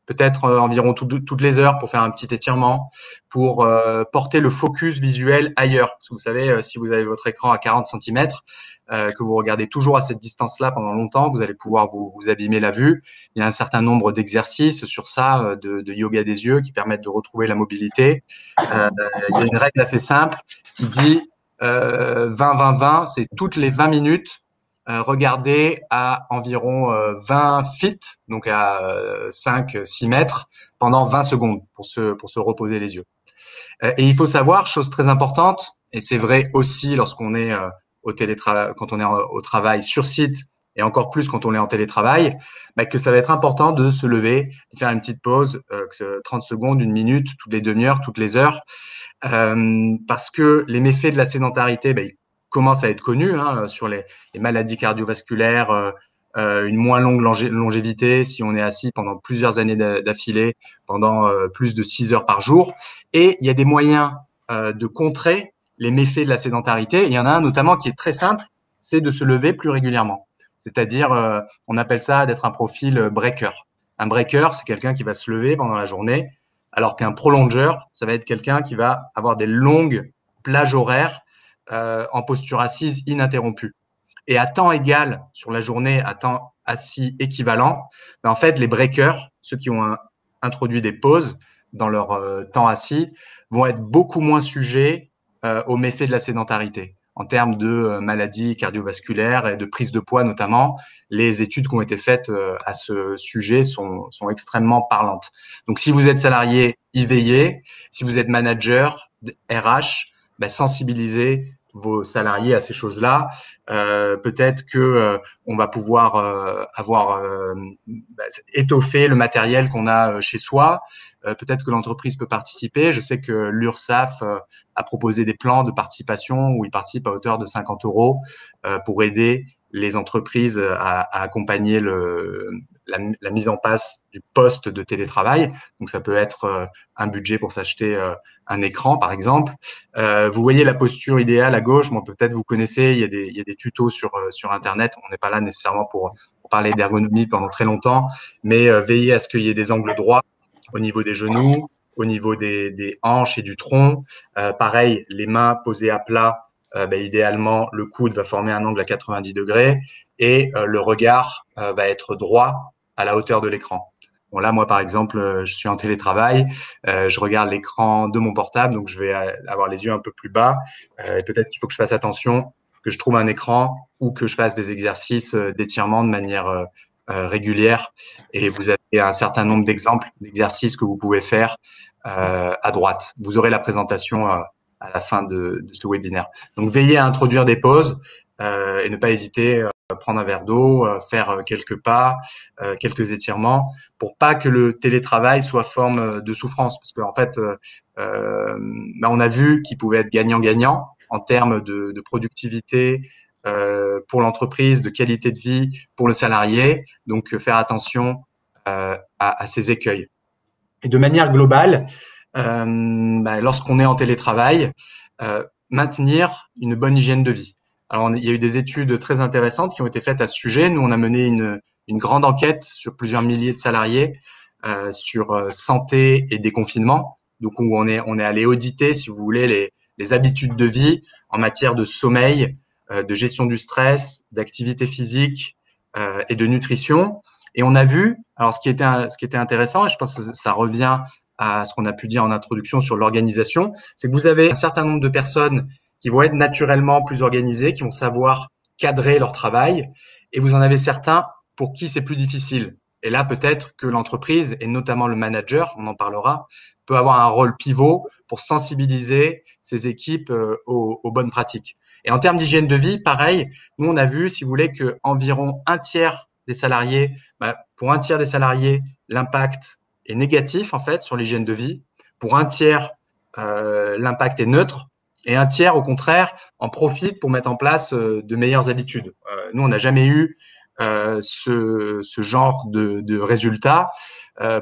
peut-être environ toutes les heures pour faire un petit étirement, pour porter le focus visuel ailleurs. Parce que vous savez, si vous avez votre écran à 40 cm, que vous regardez toujours à cette distance-là pendant longtemps, vous allez pouvoir vous abîmer la vue. Il y a un certain nombre d'exercices sur ça, de yoga des yeux qui permettent de retrouver la mobilité. Il y a une règle assez simple qui dit 20-20-20, c'est toutes les 20 minutes, regarder à environ 20 feet, donc à 5-6 mètres, pendant 20 secondes pour se reposer les yeux. Et il faut savoir, chose très importante, et c'est vrai aussi lorsqu'on est quand on est au travail sur site, et encore plus quand on est en télétravail, que ça va être important de se lever, de faire une petite pause, 30 secondes, une minute, toutes les demi-heures, toutes les heures, parce que les méfaits de la sédentarité, ils commencent à être connus sur les maladies cardiovasculaires, une moins longue longévité si on est assis pendant plusieurs années d'affilée, pendant plus de 6 heures par jour. Et il y a des moyens de contrer les méfaits de la sédentarité. Il y en a un notamment qui est très simple, c'est de se lever plus régulièrement. C'est-à-dire, on appelle ça d'être un profil breaker. Un breaker, c'est quelqu'un qui va se lever pendant la journée, alors qu'un prolonger, ça va être quelqu'un qui va avoir des longues plages horaires en posture assise ininterrompue. Et à temps égal sur la journée, à temps assis équivalent, en fait, les breakers, ceux qui ont introduit des pauses dans leur temps assis, vont être beaucoup moins sujets aux méfaits de la sédentarité. En termes de maladies cardiovasculaires et de prise de poids notamment, les études qui ont été faites à ce sujet sont extrêmement parlantes. Donc, si vous êtes salarié, y veillez. Si vous êtes manager, RH, sensibilisez vos salariés à ces choses-là. Peut-être que on va pouvoir avoir étoffé le matériel qu'on a chez soi. Peut-être que l'entreprise peut participer. Je sais que l'URSSAF a proposé des plans de participation où ils participent à hauteur de 50 € pour aider les entreprises à accompagner la mise en place du poste de télétravail. Donc, ça peut être un budget pour s'acheter un écran, par exemple. Vous voyez la posture idéale à gauche. Bon, peut-être vous connaissez, il y a des tutos sur Internet. On n'est pas là nécessairement pour parler d'ergonomie pendant très longtemps, mais veillez à ce qu'il y ait des angles droits au niveau des genoux, au niveau des hanches et du tronc. Pareil, les mains posées à plat. Idéalement, le coude va former un angle à 90 degrés et le regard va être droit à la hauteur de l'écran. Bon, là, moi, par exemple, je suis en télétravail, je regarde l'écran de mon portable, donc je vais avoir les yeux un peu plus bas. Peut-être qu'il faut que je fasse attention, que je trouve un écran ou que je fasse des exercices d'étirement de manière régulière. Et vous avez un certain nombre d'exemples d'exercices que vous pouvez faire à droite. Vous aurez la présentation à la fin de ce webinaire. Donc, veillez à introduire des pauses et ne pas hésiter à prendre un verre d'eau, faire quelques pas, quelques étirements, pour pas que le télétravail soit forme de souffrance. Parce qu'en fait, on a vu qu'il pouvait être gagnant-gagnant en termes de productivité pour l'entreprise, de qualité de vie pour le salarié. Donc, faire attention à ces écueils. Et de manière globale, lorsqu'on est en télétravail, maintenir une bonne hygiène de vie. Alors, il y a eu des études très intéressantes qui ont été faites à ce sujet. Nous, on a mené une grande enquête sur plusieurs milliers de salariés sur santé et déconfinement. Donc, où on est allé auditer, si vous voulez, les habitudes de vie en matière de sommeil, de gestion du stress, d'activité physique, et de nutrition. Et on a vu, alors ce qui était intéressant, et je pense que ça revient à ce qu'on a pu dire en introduction sur l'organisation, c'est que vous avez un certain nombre de personnes qui vont être naturellement plus organisées, qui vont savoir cadrer leur travail, et vous en avez certains pour qui c'est plus difficile. Et là, peut-être que l'entreprise, et notamment le manager, on en parlera, peut avoir un rôle pivot pour sensibiliser ses équipes aux bonnes pratiques. Et en termes d'hygiène de vie, pareil, nous, on a vu, si vous voulez, que environ un tiers des salariés, pour un tiers des salariés, l'impact est négatif, en fait, sur l'hygiène de vie. Pour un tiers, l'impact est neutre. Et un tiers, au contraire, en profite pour mettre en place de meilleures habitudes. Nous, on n'a jamais eu ce genre de résultats.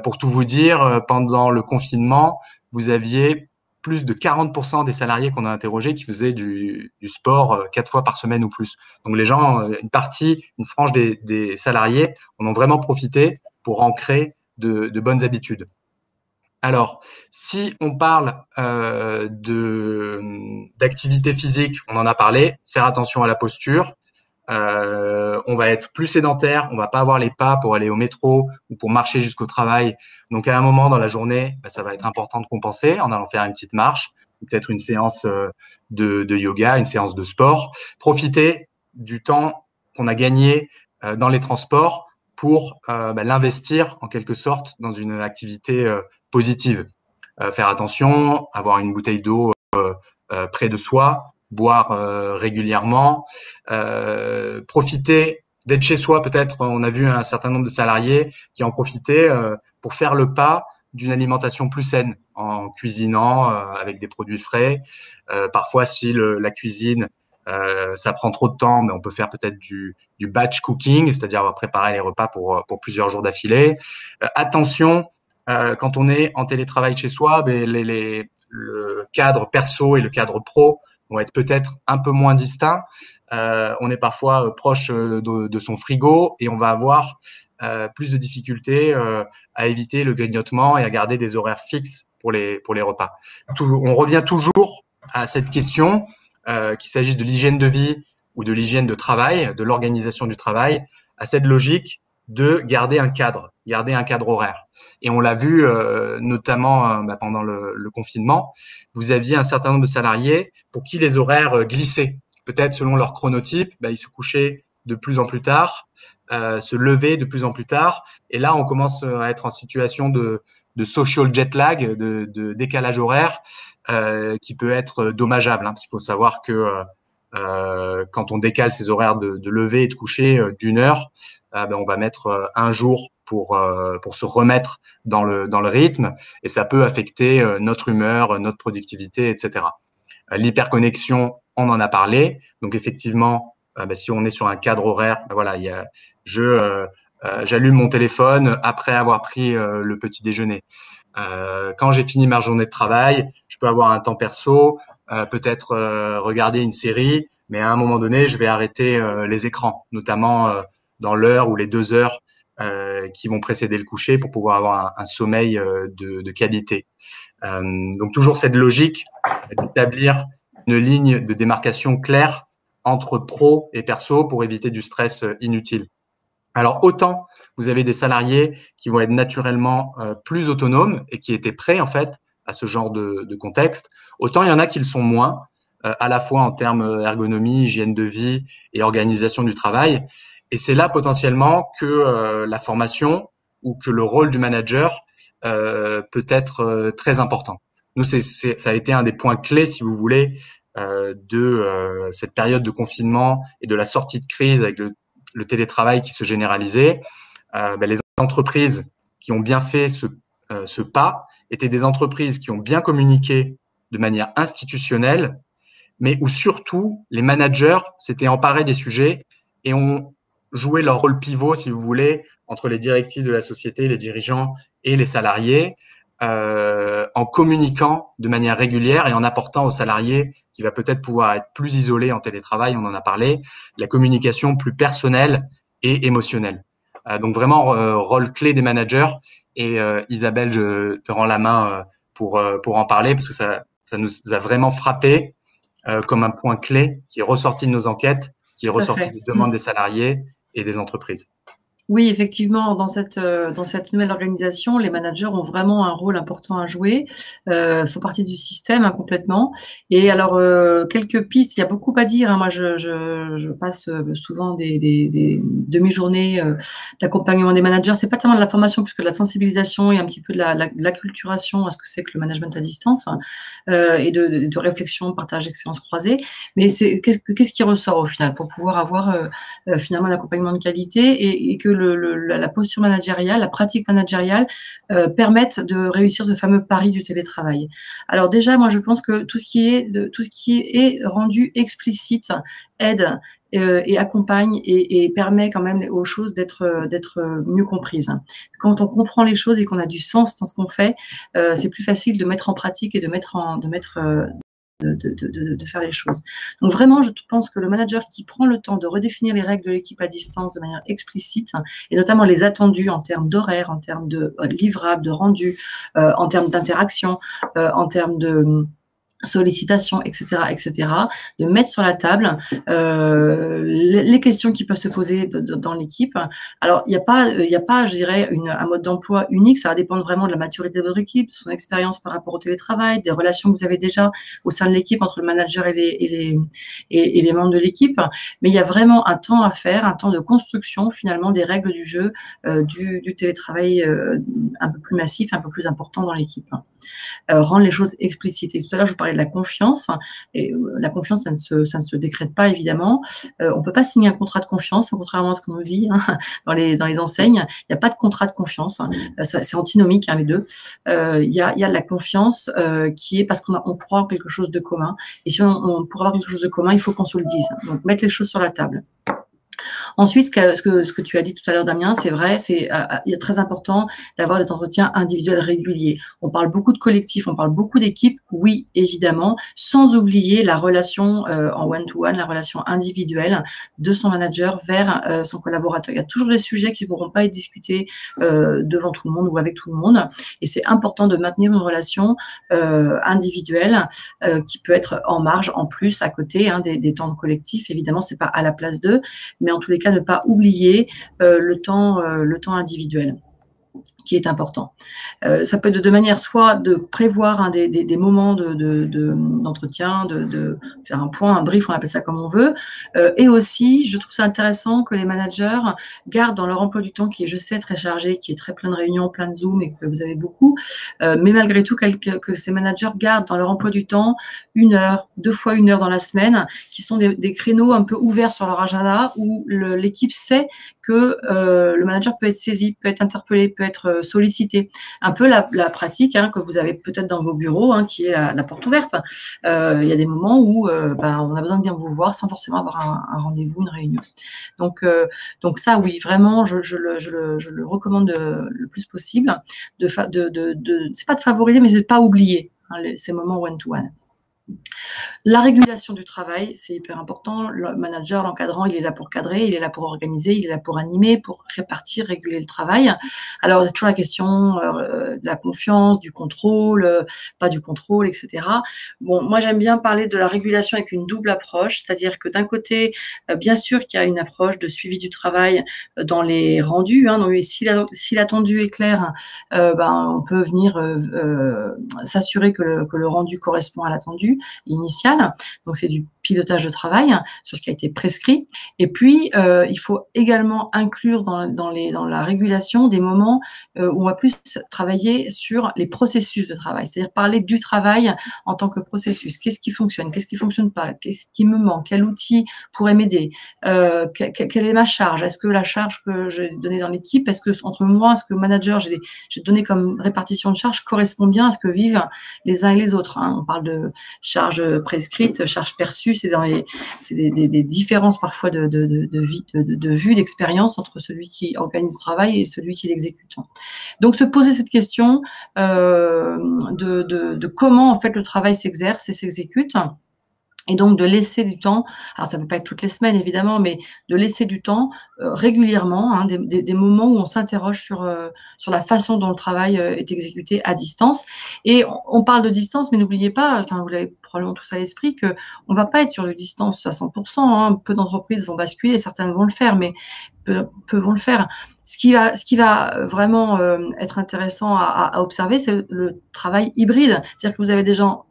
Pour tout vous dire, pendant le confinement, vous aviez plus de 40% des salariés qu'on a interrogés qui faisaient du sport 4 fois par semaine ou plus. Donc les gens, une frange des salariés en ont vraiment profité pour ancrer de bonnes habitudes. Alors, si on parle d'activité physique, on en a parlé, faire attention à la posture. On va être plus sédentaire, on va pas avoir les pas pour aller au métro ou pour marcher jusqu'au travail. Donc à un moment dans la journée, ça va être important de compenser en allant faire une petite marche, peut-être une séance de yoga, une séance de sport. Profiter du temps qu'on a gagné dans les transports pour l'investir en quelque sorte dans une activité positive. Faire attention, avoir une bouteille d'eau près de soi, boire régulièrement, profiter d'être chez soi. Peut-être, on a vu un certain nombre de salariés qui en profitaient pour faire le pas d'une alimentation plus saine en cuisinant avec des produits frais. Parfois, si la cuisine ça prend trop de temps, mais on peut faire peut-être du batch cooking, c'est-à-dire préparer les repas pour plusieurs jours d'affilée. Attention, quand on est en télétravail chez soi, le cadre perso et le cadre pro vont être peut-être un peu moins distincts. On est parfois proche de son frigo et on va avoir plus de difficultés à éviter le grignotement et à garder des horaires fixes pour les repas. On revient toujours à cette question, qu'il s'agisse de l'hygiène de vie ou de l'hygiène de travail, de l'organisation du travail, à cette logique de garder un cadre horaire. Et on l'a vu notamment pendant le confinement, vous aviez un certain nombre de salariés pour qui les horaires glissaient. Peut-être selon leur chronotype, ils se couchaient de plus en plus tard, se levaient de plus en plus tard. Et là, on commence à être en situation de social jet lag, de décalage horaire, qui peut être dommageable. Parce qu'il faut savoir que quand on décale ses horaires de lever et de coucher d'une heure, on va mettre un jour pour se remettre dans le rythme, et ça peut affecter notre humeur, notre productivité, etc. L'hyperconnexion, on en a parlé. Donc effectivement, si on est sur un cadre horaire, j'allume mon téléphone après avoir pris le petit déjeuner. Quand j'ai fini ma journée de travail, je peux avoir un temps perso, peut-être regarder une série, mais à un moment donné, je vais arrêter les écrans, notamment dans l'heure ou les 2 heures qui vont précéder le coucher pour pouvoir avoir un sommeil de qualité. Donc toujours cette logique d'établir une ligne de démarcation claire entre pro et perso pour éviter du stress inutile. Alors autant vous avez des salariés qui vont être naturellement plus autonomes et qui étaient prêts en fait à ce genre de contexte, autant il y en a qui le sont moins, à la fois en termes ergonomie, hygiène de vie et organisation du travail. Et c'est là potentiellement que la formation ou que le rôle du manager peut être très important. Nous, ça a été un des points clés, si vous voulez, de cette période de confinement et de la sortie de crise avec le télétravail qui se généralisait. Les entreprises qui ont bien fait ce pas étaient des entreprises qui ont bien communiqué de manière institutionnelle, mais où surtout les managers s'étaient emparés des sujets et ont joué leur rôle pivot, si vous voulez, entre les directives de la société, les dirigeants et les salariés, en communiquant de manière régulière et en apportant aux salariés qui va peut-être pouvoir être plus isolés en télétravail, on en a parlé, la communication plus personnelle et émotionnelle. Donc vraiment rôle clé des managers. Et Isabelle, je te rends la main pour en parler parce que ça nous a vraiment frappé comme un point clé qui est ressorti de nos enquêtes, qui est ressorti des demandes des salariés et des entreprises. Oui, effectivement, dans cette nouvelle organisation, les managers ont vraiment un rôle important à jouer, font partie du système, hein, complètement. Et alors, quelques pistes, il y a beaucoup à dire, hein. Moi, je passe, souvent des demi-journées, d'accompagnement des managers. C'est pas tellement de la formation plus que de la sensibilisation et un petit peu de l'acculturation à ce que c'est que le management à distance, hein, et de réflexion, partage d'expériences croisées. Mais qu'est-ce qui ressort au final pour pouvoir avoir, finalement un accompagnement de qualité et que la posture managériale, la pratique managériale permettent de réussir ce fameux pari du télétravail. Alors déjà, moi je pense que tout ce qui est rendu explicite aide et accompagne et permet quand même aux choses d'être mieux comprises. Quand on comprend les choses et qu'on a du sens dans ce qu'on fait, c'est plus facile de mettre en pratique et de faire les choses. Donc vraiment, je pense que le manager qui prend le temps de redéfinir les règles de l'équipe à distance de manière explicite, et notamment les attendus en termes d'horaire, en termes de livrables, de rendu, en termes d'interaction, en termes de sollicitations, etc., de mettre sur la table les questions qui peuvent se poser dans l'équipe. Alors, il n'y a pas, je dirais, un mode d'emploi unique. Ça va dépendre vraiment de la maturité de votre équipe, de son expérience par rapport au télétravail, des relations que vous avez déjà au sein de l'équipe entre le manager et les membres de l'équipe. Mais il y a vraiment un temps à faire, un temps de construction, finalement, des règles du jeu, du télétravail un peu plus massif, un peu plus important dans l'équipe. Rendre les choses explicites. Et tout à l'heure, je vous parlais de la confiance. Et la confiance, ça ne se décrète pas, évidemment. On ne peut pas signer un contrat de confiance, contrairement à ce qu'on nous dit, hein, dans les enseignes. Il n'y a pas de contrat de confiance. C'est antinomique, hein, les deux. Il y a de la confiance qui est parce qu'on croit en quelque chose de commun. Et si pour avoir quelque chose de commun, il faut qu'on se le dise. Donc, mettre les choses sur la table. Ensuite, ce que tu as dit tout à l'heure, Damien, c'est vrai, il est très important d'avoir des entretiens individuels réguliers. On parle beaucoup de collectif, on parle beaucoup d'équipe, oui, évidemment, sans oublier la relation en one-to-one, la relation individuelle de son manager vers son collaborateur. Il y a toujours des sujets qui ne pourront pas être discutés devant tout le monde ou avec tout le monde. Et c'est important de maintenir une relation individuelle qui peut être en marge, en plus, à côté, hein, des temps de collectif. Évidemment, c'est pas à la place d'eux, mais en tous les cas, ne pas oublier le temps individuel qui est important. Ça peut être de manière soit de prévoir, hein, des moments d'entretien, de faire un point, un brief, on appelle ça comme on veut, et aussi, je trouve ça intéressant que les managers gardent dans leur emploi du temps, qui est, je sais, très chargé, qui est très plein de réunions, plein de Zoom, et que vous avez beaucoup, mais malgré tout, que ces managers gardent dans leur emploi du temps 1 heure, 2 fois 1 heure dans la semaine, qui sont des créneaux un peu ouverts sur leur agenda, où l'équipe sait que le manager peut être saisi, peut être interpellé, peut être sollicité. Un peu la pratique, hein, que vous avez peut-être dans vos bureaux, hein, qui est la porte ouverte. Il y a des moments où on a besoin de bien vous voir sans forcément avoir un rendez-vous, une réunion. Donc ça, oui, vraiment, je le recommande le plus possible. C'est pas de favoriser, mais c'est de pas oublier, hein, ces moments one-to-one. La régulation du travail, c'est hyper important. Le manager, l'encadrant, il est là pour cadrer, il est là pour organiser, il est là pour animer, pour répartir, réguler le travail. Alors, il y a toujours la question de la confiance, du contrôle, pas du contrôle, etc. Bon, moi, j'aime bien parler de la régulation avec une double approche, c'est-à-dire que d'un côté, bien sûr qu'il y a une approche de suivi du travail dans les rendus. Hein, donc, si l'attendu est clair, on peut venir s'assurer que le rendu correspond à l'attendu initial. Donc, c'est du pilotage de travail sur ce qui a été prescrit. Et puis, il faut également inclure dans la régulation des moments où on va plus travailler sur les processus de travail, c'est-à-dire parler du travail en tant que processus. Qu'est-ce qui fonctionne? Qu'est-ce qui fonctionne pas? Qu'est-ce qui me manque? Quel outil pourrait m'aider? Quelle est ma charge? Est-ce que la charge que j'ai donnée dans l'équipe, est-ce que entre moi, est-ce que manager, j'ai donné comme répartition de charge correspond bien à ce que vivent les uns et les autres, hein? On parle de charge prescrite, charge perçue, c'est des différences parfois de vue, d'expérience entre celui qui organise le travail et celui qui l'exécute. Donc, se poser cette question de comment en fait le travail s'exerce et s'exécute. Et donc de laisser du temps, alors ça ne peut pas être toutes les semaines évidemment, mais de laisser du temps régulièrement, hein, des moments où on s'interroge sur la façon dont le travail est exécuté à distance. Et on parle de distance, mais n'oubliez pas, enfin vous l'avez probablement tous à l'esprit, que on va pas être sur de distance à 100%. Hein, peu d'entreprises vont basculer, certaines vont le faire, mais vont le faire. Ce qui va vraiment être intéressant à observer, c'est le travail hybride. C'est-à-dire que vous avez des gens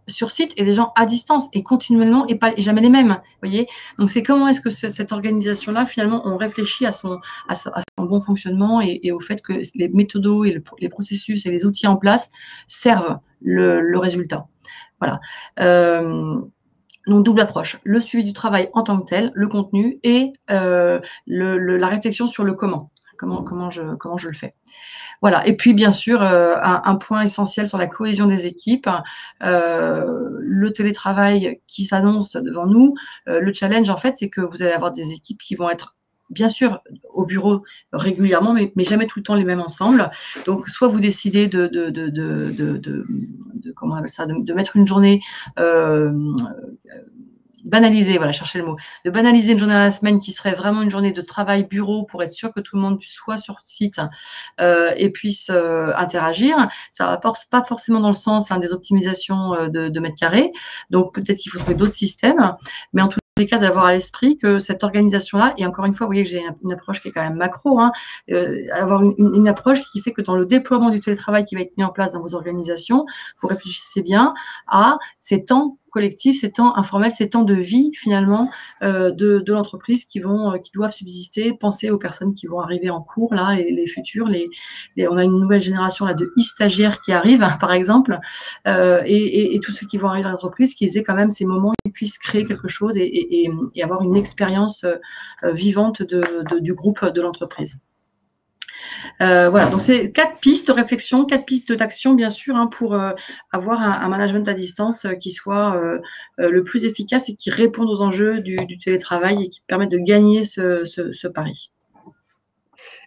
sur site et des gens à distance et continuellement et jamais les mêmes. Voyez. Donc c'est comment est-ce que cette organisation-là, finalement, on réfléchit à son bon fonctionnement et au fait que les méthodos et les processus et les outils en place servent le résultat. Voilà. Donc double approche, le suivi du travail en tant que tel, le contenu et la réflexion sur le comment je le fais. Voilà. Et puis bien sûr un point essentiel sur la cohésion des équipes, le télétravail qui s'annonce devant nous. Le challenge en fait, c'est que vous allez avoir des équipes qui vont être bien sûr au bureau régulièrement, mais jamais tout le temps les mêmes ensemble. Donc soit vous décidez comment on appelle ça, de mettre une journée banaliser, voilà, chercher le mot, de banaliser une journée à la semaine qui serait vraiment une journée de travail bureau pour être sûr que tout le monde soit sur site et puisse interagir. Ça rapporte pas forcément dans le sens des optimisations de mètres carrés. Donc peut-être qu'il faut trouver d'autres systèmes, mais en tous les cas d'avoir à l'esprit que cette organisation-là, et encore une fois, vous voyez que j'ai une approche qui est quand même macro, avoir une approche qui fait que dans le déploiement du télétravail qui va être mis en place dans vos organisations, vous réfléchissez bien à ces temps collectifs, ces temps informels, ces temps de vie finalement de l'entreprise qui doivent subsister. Pensez aux personnes qui vont arriver en cours là, les futurs, on a une nouvelle génération là de e-stagiaires qui arrivent par exemple, et tous ceux qui vont arriver dans l'entreprise, qu'ils aient quand même ces moments où ils puissent créer quelque chose et avoir une expérience vivante du groupe de l'entreprise. Voilà, donc c'est 4 pistes de réflexion, 4 pistes d'action, bien sûr, pour avoir un management à distance qui soit le plus efficace et qui réponde aux enjeux du télétravail et qui permette de gagner ce pari.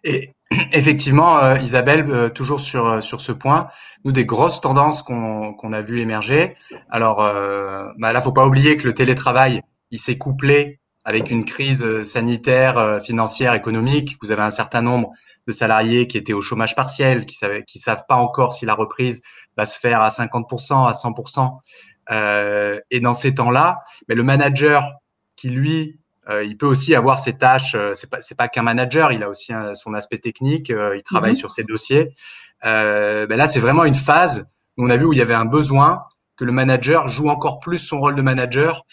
Et effectivement, Isabelle, toujours sur ce point, nous des grosses tendances qu'on a vu émerger. Alors là, faut pas oublier que le télétravail, il s'est couplé avec une crise sanitaire, financière, économique. Vous avez un certain nombre de salariés qui étaient au chômage partiel, qui savent pas encore si la reprise va se faire à 50%, à 100%. Et dans ces temps-là, mais le manager qui lui il peut aussi avoir ses tâches. C'est pas qu'un manager. Il a aussi son aspect technique. Il travaille sur ses dossiers. Là, c'est vraiment une phase où on a vu où il y avait un besoin que le manager joue encore plus son rôle de manager,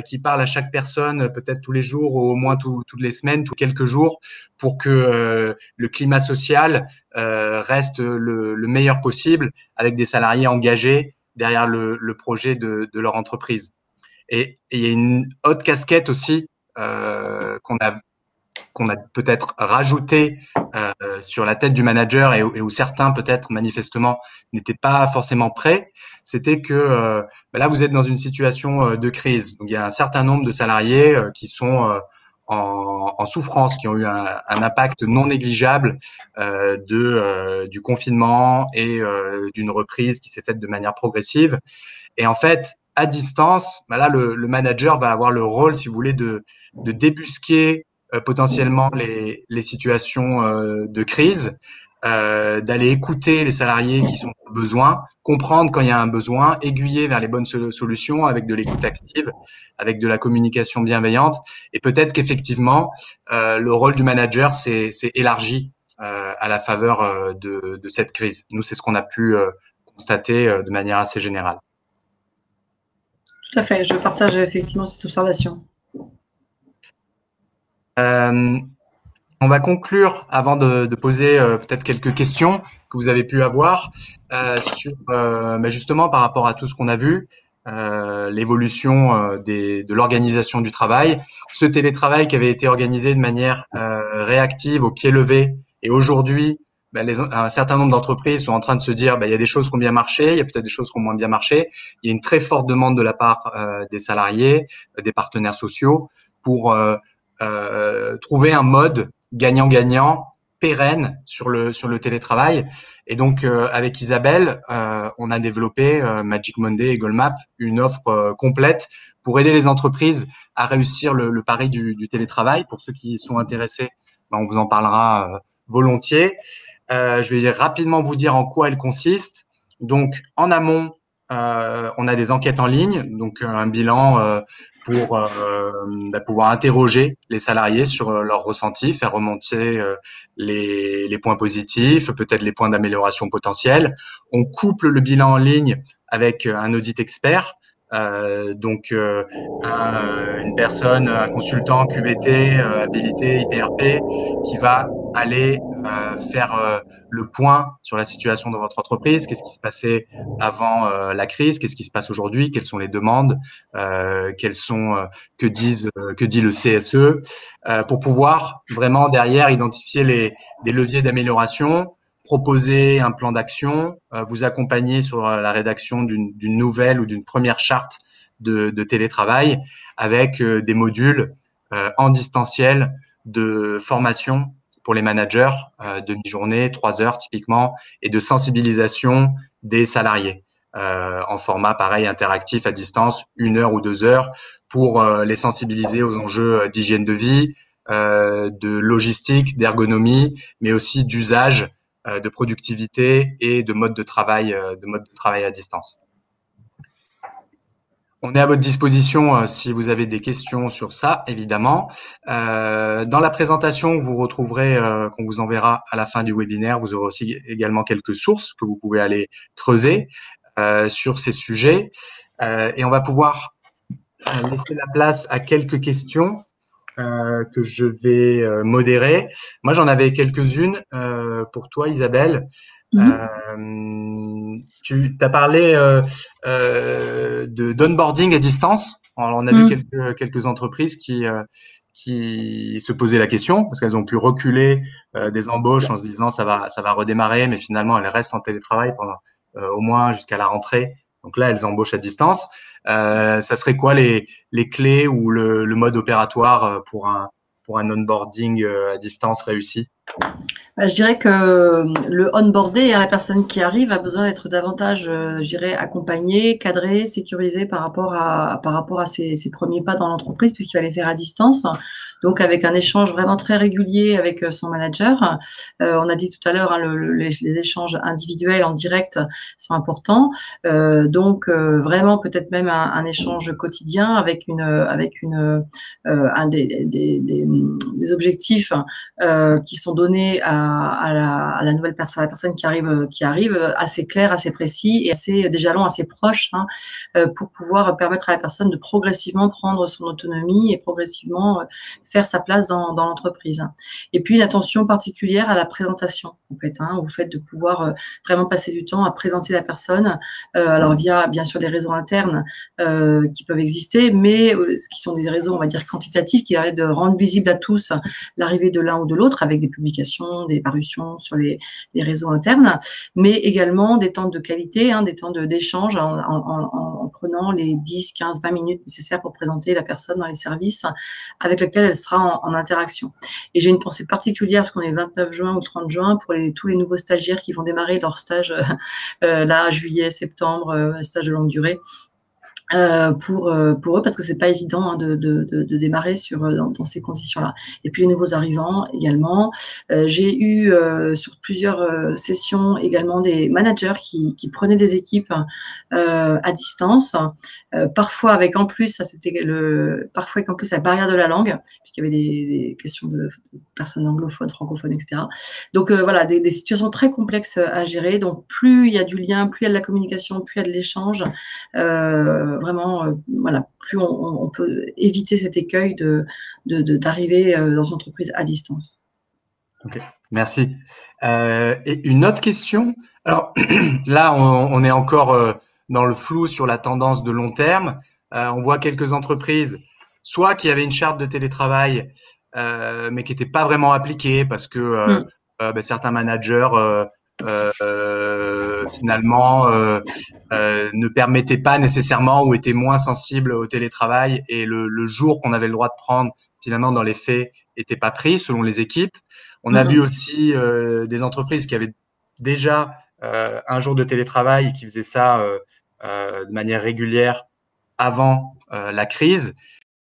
qui parle à chaque personne peut-être tous les jours ou au moins toutes les semaines, tous quelques jours, pour que le climat social reste le meilleur possible avec des salariés engagés derrière le projet de leur entreprise. Et il y a une autre casquette aussi qu'on a peut-être rajouté sur la tête du manager et où certains peut-être manifestement n'étaient pas forcément prêts, c'était que là vous êtes dans une situation de crise. Donc il y a un certain nombre de salariés qui sont en souffrance, qui ont eu un impact non négligeable du confinement et d'une reprise qui s'est faite de manière progressive. Et en fait, à distance, là le manager va avoir le rôle, si vous voulez, de débusquer potentiellement les situations de crise, d'aller écouter les salariés qui sont dans le besoin, comprendre quand il y a un besoin, aiguiller vers les bonnes solutions avec de l'écoute active, avec de la communication bienveillante. Et peut-être qu'effectivement, le rôle du manager s'est élargi à la faveur de cette crise. Nous, c'est ce qu'on a pu constater de manière assez générale. Tout à fait, je partage effectivement cette observation. On va conclure avant de poser peut-être quelques questions que vous avez pu avoir sur justement par rapport à tout ce qu'on a vu, l'évolution de l'organisation du travail, ce télétravail qui avait été organisé de manière réactive au pied levé et aujourd'hui un certain nombre d'entreprises sont en train de se dire il y a des choses qui ont bien marché, il y a peut-être des choses qui ont moins bien marché, il y a une très forte demande de la part des salariés, des partenaires sociaux pour trouver un mode gagnant-gagnant pérenne sur le télétravail. Et donc avec Isabelle, on a développé Magic Monday et Goalmap, une offre complète pour aider les entreprises à réussir le pari du télétravail. Pour ceux qui sont intéressés, on vous en parlera volontiers. Je vais rapidement vous dire en quoi elle consiste. Donc en amont, on a des enquêtes en ligne, donc un bilan pour pouvoir interroger les salariés sur leur ressenti, faire remonter les points positifs, peut-être les points d'amélioration potentiels. On couple le bilan en ligne avec un audit expert. Une personne, un consultant QVT, habilité, IPRP, qui va aller faire le point sur la situation de votre entreprise, qu'est-ce qui se passait avant la crise, qu'est-ce qui se passe aujourd'hui, quelles sont les demandes, que dit le CSE, pour pouvoir vraiment derrière identifier des leviers d'amélioration, proposer un plan d'action, vous accompagner sur la rédaction d'une nouvelle ou d'une première charte de télétravail avec des modules en distanciel de formation pour les managers, demi-journée, 3 heures typiquement, et de sensibilisation des salariés en format pareil interactif à distance, 1 heure ou 2 heures, pour les sensibiliser aux enjeux d'hygiène de vie, de logistique, d'ergonomie, mais aussi d'usage, de productivité et de mode de travail à distance. On est à votre disposition si vous avez des questions sur ça, évidemment. Dans la présentation, vous retrouverez, qu'on vous enverra à la fin du webinaire, vous aurez aussi également quelques sources que vous pouvez aller creuser sur ces sujets. Et on va pouvoir laisser la place à quelques questions que je vais modérer. Moi, j'en avais quelques-unes pour toi, Isabelle. Tu as parlé d'onboarding à distance. Alors, on a vu quelques entreprises qui se posaient la question parce qu'elles ont pu reculer des embauches en se disant ça va redémarrer, mais finalement elles restent en télétravail pendant au moins jusqu'à la rentrée. Donc là, elles embauchent à distance. Ça serait quoi les clés ou le mode opératoire pour un onboarding à distance réussi? Je dirais que le onboardé, la personne qui arrive a besoin d'être davantage, je dirais, accompagnée, cadrée, sécurisée par rapport à ses premiers pas dans l'entreprise, puisqu'il va les faire à distance. Donc, avec un échange vraiment très régulier avec son manager. On a dit tout à l'heure, les échanges individuels en direct sont importants. Donc, vraiment peut-être même un échange quotidien avec un des objectifs qui sont donnés à la nouvelle personne, à la personne qui arrive assez clair, assez précis et des jalons assez proches pour pouvoir permettre à la personne de progressivement prendre son autonomie et progressivement faire sa place dans l'entreprise. Et puis une attention particulière à la présentation, en fait, au fait de pouvoir vraiment passer du temps à présenter la personne, alors via bien sûr les réseaux internes qui peuvent exister, mais qui sont des réseaux, on va dire, quantitatifs, qui permettent de rendre visible à tous l'arrivée de l'un ou de l'autre avec des publications, des parutions sur les réseaux internes, mais également des temps de qualité, des temps d'échange en prenant les 10, 15, 20 minutes nécessaires pour présenter la personne dans les services avec lesquels elle sera en interaction. Et j'ai une pensée particulière, parce qu'on est le 29 juin ou 30 juin, pour tous les nouveaux stagiaires qui vont démarrer leur stage là, juillet, septembre, stage de longue durée. Pour eux, parce que c'est pas évident de démarrer dans ces conditions-là. Et puis les nouveaux arrivants également. J'ai eu sur plusieurs sessions également des managers qui prenaient des équipes à distance, parfois avec en plus, parfois avec en plus la barrière de la langue, puisqu'il y avait des questions de personnes anglophones, francophones, etc. Donc voilà, des situations très complexes à gérer. Donc plus il y a du lien, plus il y a de la communication, plus il y a de l'échange. Vraiment, voilà, plus on peut éviter cet écueil d'arriver dans une entreprise à distance. Ok, merci. Et une autre question. Alors là, on est encore dans le flou sur la tendance de long terme. On voit quelques entreprises, soit qui avaient une charte de télétravail, mais qui n'était pas vraiment appliquée parce que certains managers finalement ne permettaient pas nécessairement ou étaient moins sensibles au télétravail, et le jour qu'on avait le droit de prendre finalement dans les faits n'était pas pris selon les équipes. On a vu aussi des entreprises qui avaient déjà un jour de télétravail et qui faisaient ça de manière régulière avant la crise,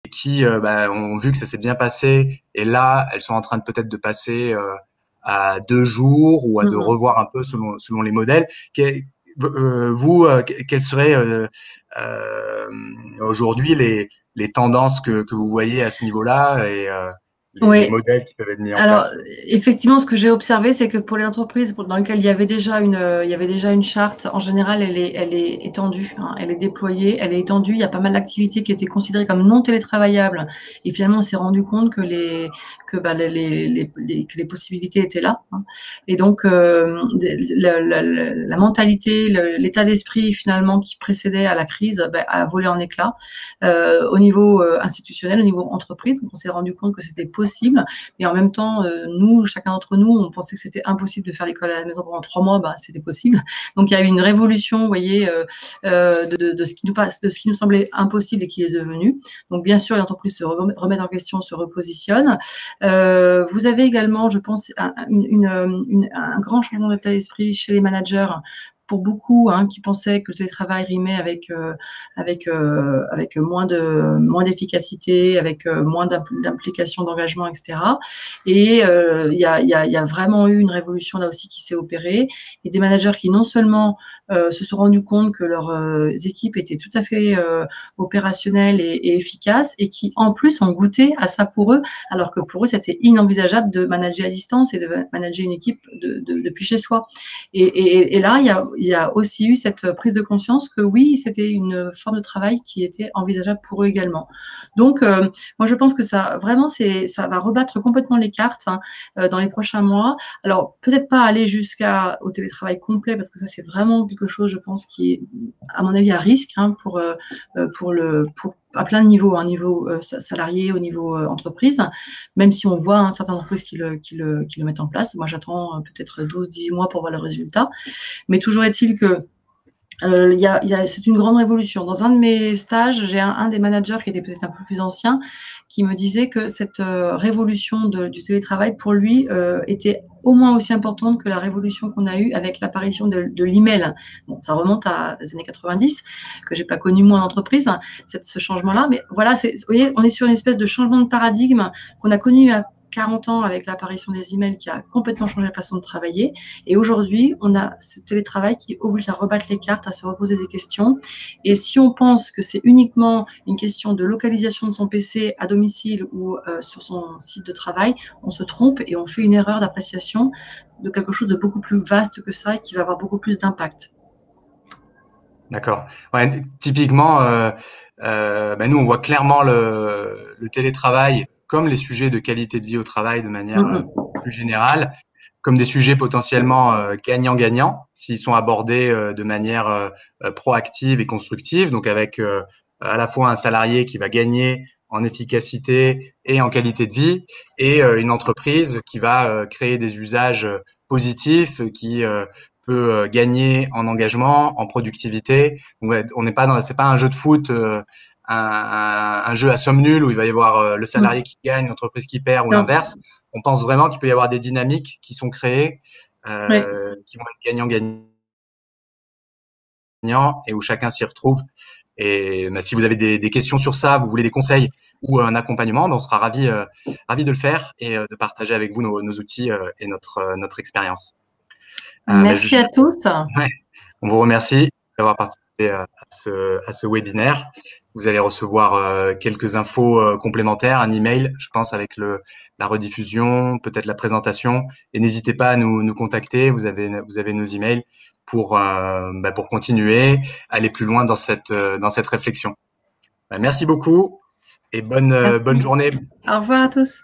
et qui ont vu que ça s'est bien passé, et là elles sont en train peut-être de passer à 2 jours ou à de revoir un peu selon les modèles. vous, quelles seraient aujourd'hui les tendances que vous voyez à ce niveau-là et les Oui. modèles qui peuvent être mis en Alors, place? effectivement, ce que j'ai observé, c'est que pour les entreprises dans lesquelles il y avait déjà une charte, en général, elle est étendue, hein, elle est déployée, elle est étendue. Il y a pas mal d'activités qui étaient considérées comme non télétravaillables. Et finalement, on s'est rendu compte que les possibilités étaient là, hein. Et donc, la mentalité, l'état d'esprit, finalement, qui précédait à la crise, a volé en éclats, au niveau institutionnel, au niveau entreprise. Donc, on s'est rendu compte que c'était possible. Et en même temps, nous, chacun d'entre nous, on pensait que c'était impossible de faire l'école à la maison pendant 3 mois. C'était possible. Donc il y a eu une révolution, vous voyez, de ce qui nous semblait impossible et qui est devenu. Donc bien sûr, les entreprises se remettent en question, se repositionnent. Vous avez également, je pense, un grand changement d'état d'esprit chez les managers pour beaucoup, hein, qui pensaient que le télétravail rimait avec moins d'efficacité, avec moins d'implication, d'engagement, etc. Et il y a vraiment eu une révolution là aussi qui s'est opérée, et des managers qui non seulement se sont rendus compte que leurs équipes étaient tout à fait opérationnelles et efficaces, et qui en plus ont goûté à ça pour eux, alors que pour eux c'était inenvisageable de manager à distance et de manager une équipe depuis chez soi. Et là, il y a aussi eu cette prise de conscience que oui, c'était une forme de travail qui était envisageable pour eux également. Donc, moi, je pense que ça, vraiment, ça va rebattre complètement les cartes, hein, dans les prochains mois. Alors, peut-être pas aller jusqu'au télétravail complet, parce que ça, c'est vraiment quelque chose, je pense, qui est, à mon avis, à risque, hein, à plein de niveaux, hein, niveau salarié, au niveau entreprise, même si on voit, hein, certaines entreprises qui le mettent en place. Moi, j'attends peut-être 12-18 mois pour voir le résultat. Mais toujours est-il que c'est une grande révolution. Dans un de mes stages, j'ai un des managers qui était peut-être un peu plus ancien, qui me disait que cette révolution du télétravail, pour lui, était au moins aussi importante que la révolution qu'on a eue avec l'apparition de l'email. Bon, ça remonte à les années 90, que j'ai pas connu moi en entreprise, hein, ce changement-là. Mais voilà, vous voyez, on est sur une espèce de changement de paradigme qu'on a connu à 40 ans avec l'apparition des emails, qui a complètement changé la façon de travailler. Et aujourd'hui, on a ce télétravail qui oblige à rebattre les cartes, à se reposer des questions. Et si on pense que c'est uniquement une question de localisation de son PC à domicile ou sur son site de travail, on se trompe et on fait une erreur d'appréciation de quelque chose de beaucoup plus vaste que ça, et qui va avoir beaucoup plus d'impact. D'accord. Ouais, typiquement, nous, on voit clairement le télétravail comme les sujets de qualité de vie au travail de manière plus générale, comme des sujets potentiellement gagnant-gagnant s'ils sont abordés de manière proactive et constructive, donc avec à la fois un salarié qui va gagner en efficacité et en qualité de vie, et une entreprise qui va créer des usages positifs, qui peut gagner en engagement, en productivité. Donc, ouais, on n'est pas c'est pas un jeu de foot, un jeu à somme nulle où il va y avoir le salarié qui gagne, l'entreprise qui perd ou Non. l'inverse. On pense vraiment qu'il peut y avoir des dynamiques qui sont créées, Oui. qui vont être gagnant-gagnant et où chacun s'y retrouve. Et si vous avez des questions sur ça, vous voulez des conseils ou un accompagnement, on sera ravi de le faire et de partager avec vous nos outils et notre expérience. Merci à tous. Ouais, on vous remercie d'avoir participé à ce webinaire. Vous allez recevoir quelques infos complémentaires, un email, je pense, avec la rediffusion, peut-être la présentation. Et n'hésitez pas à nous contacter. Vous avez nos emails pour continuer, aller plus loin dans cette réflexion. Merci beaucoup et bonne Merci. journée. Au revoir à tous.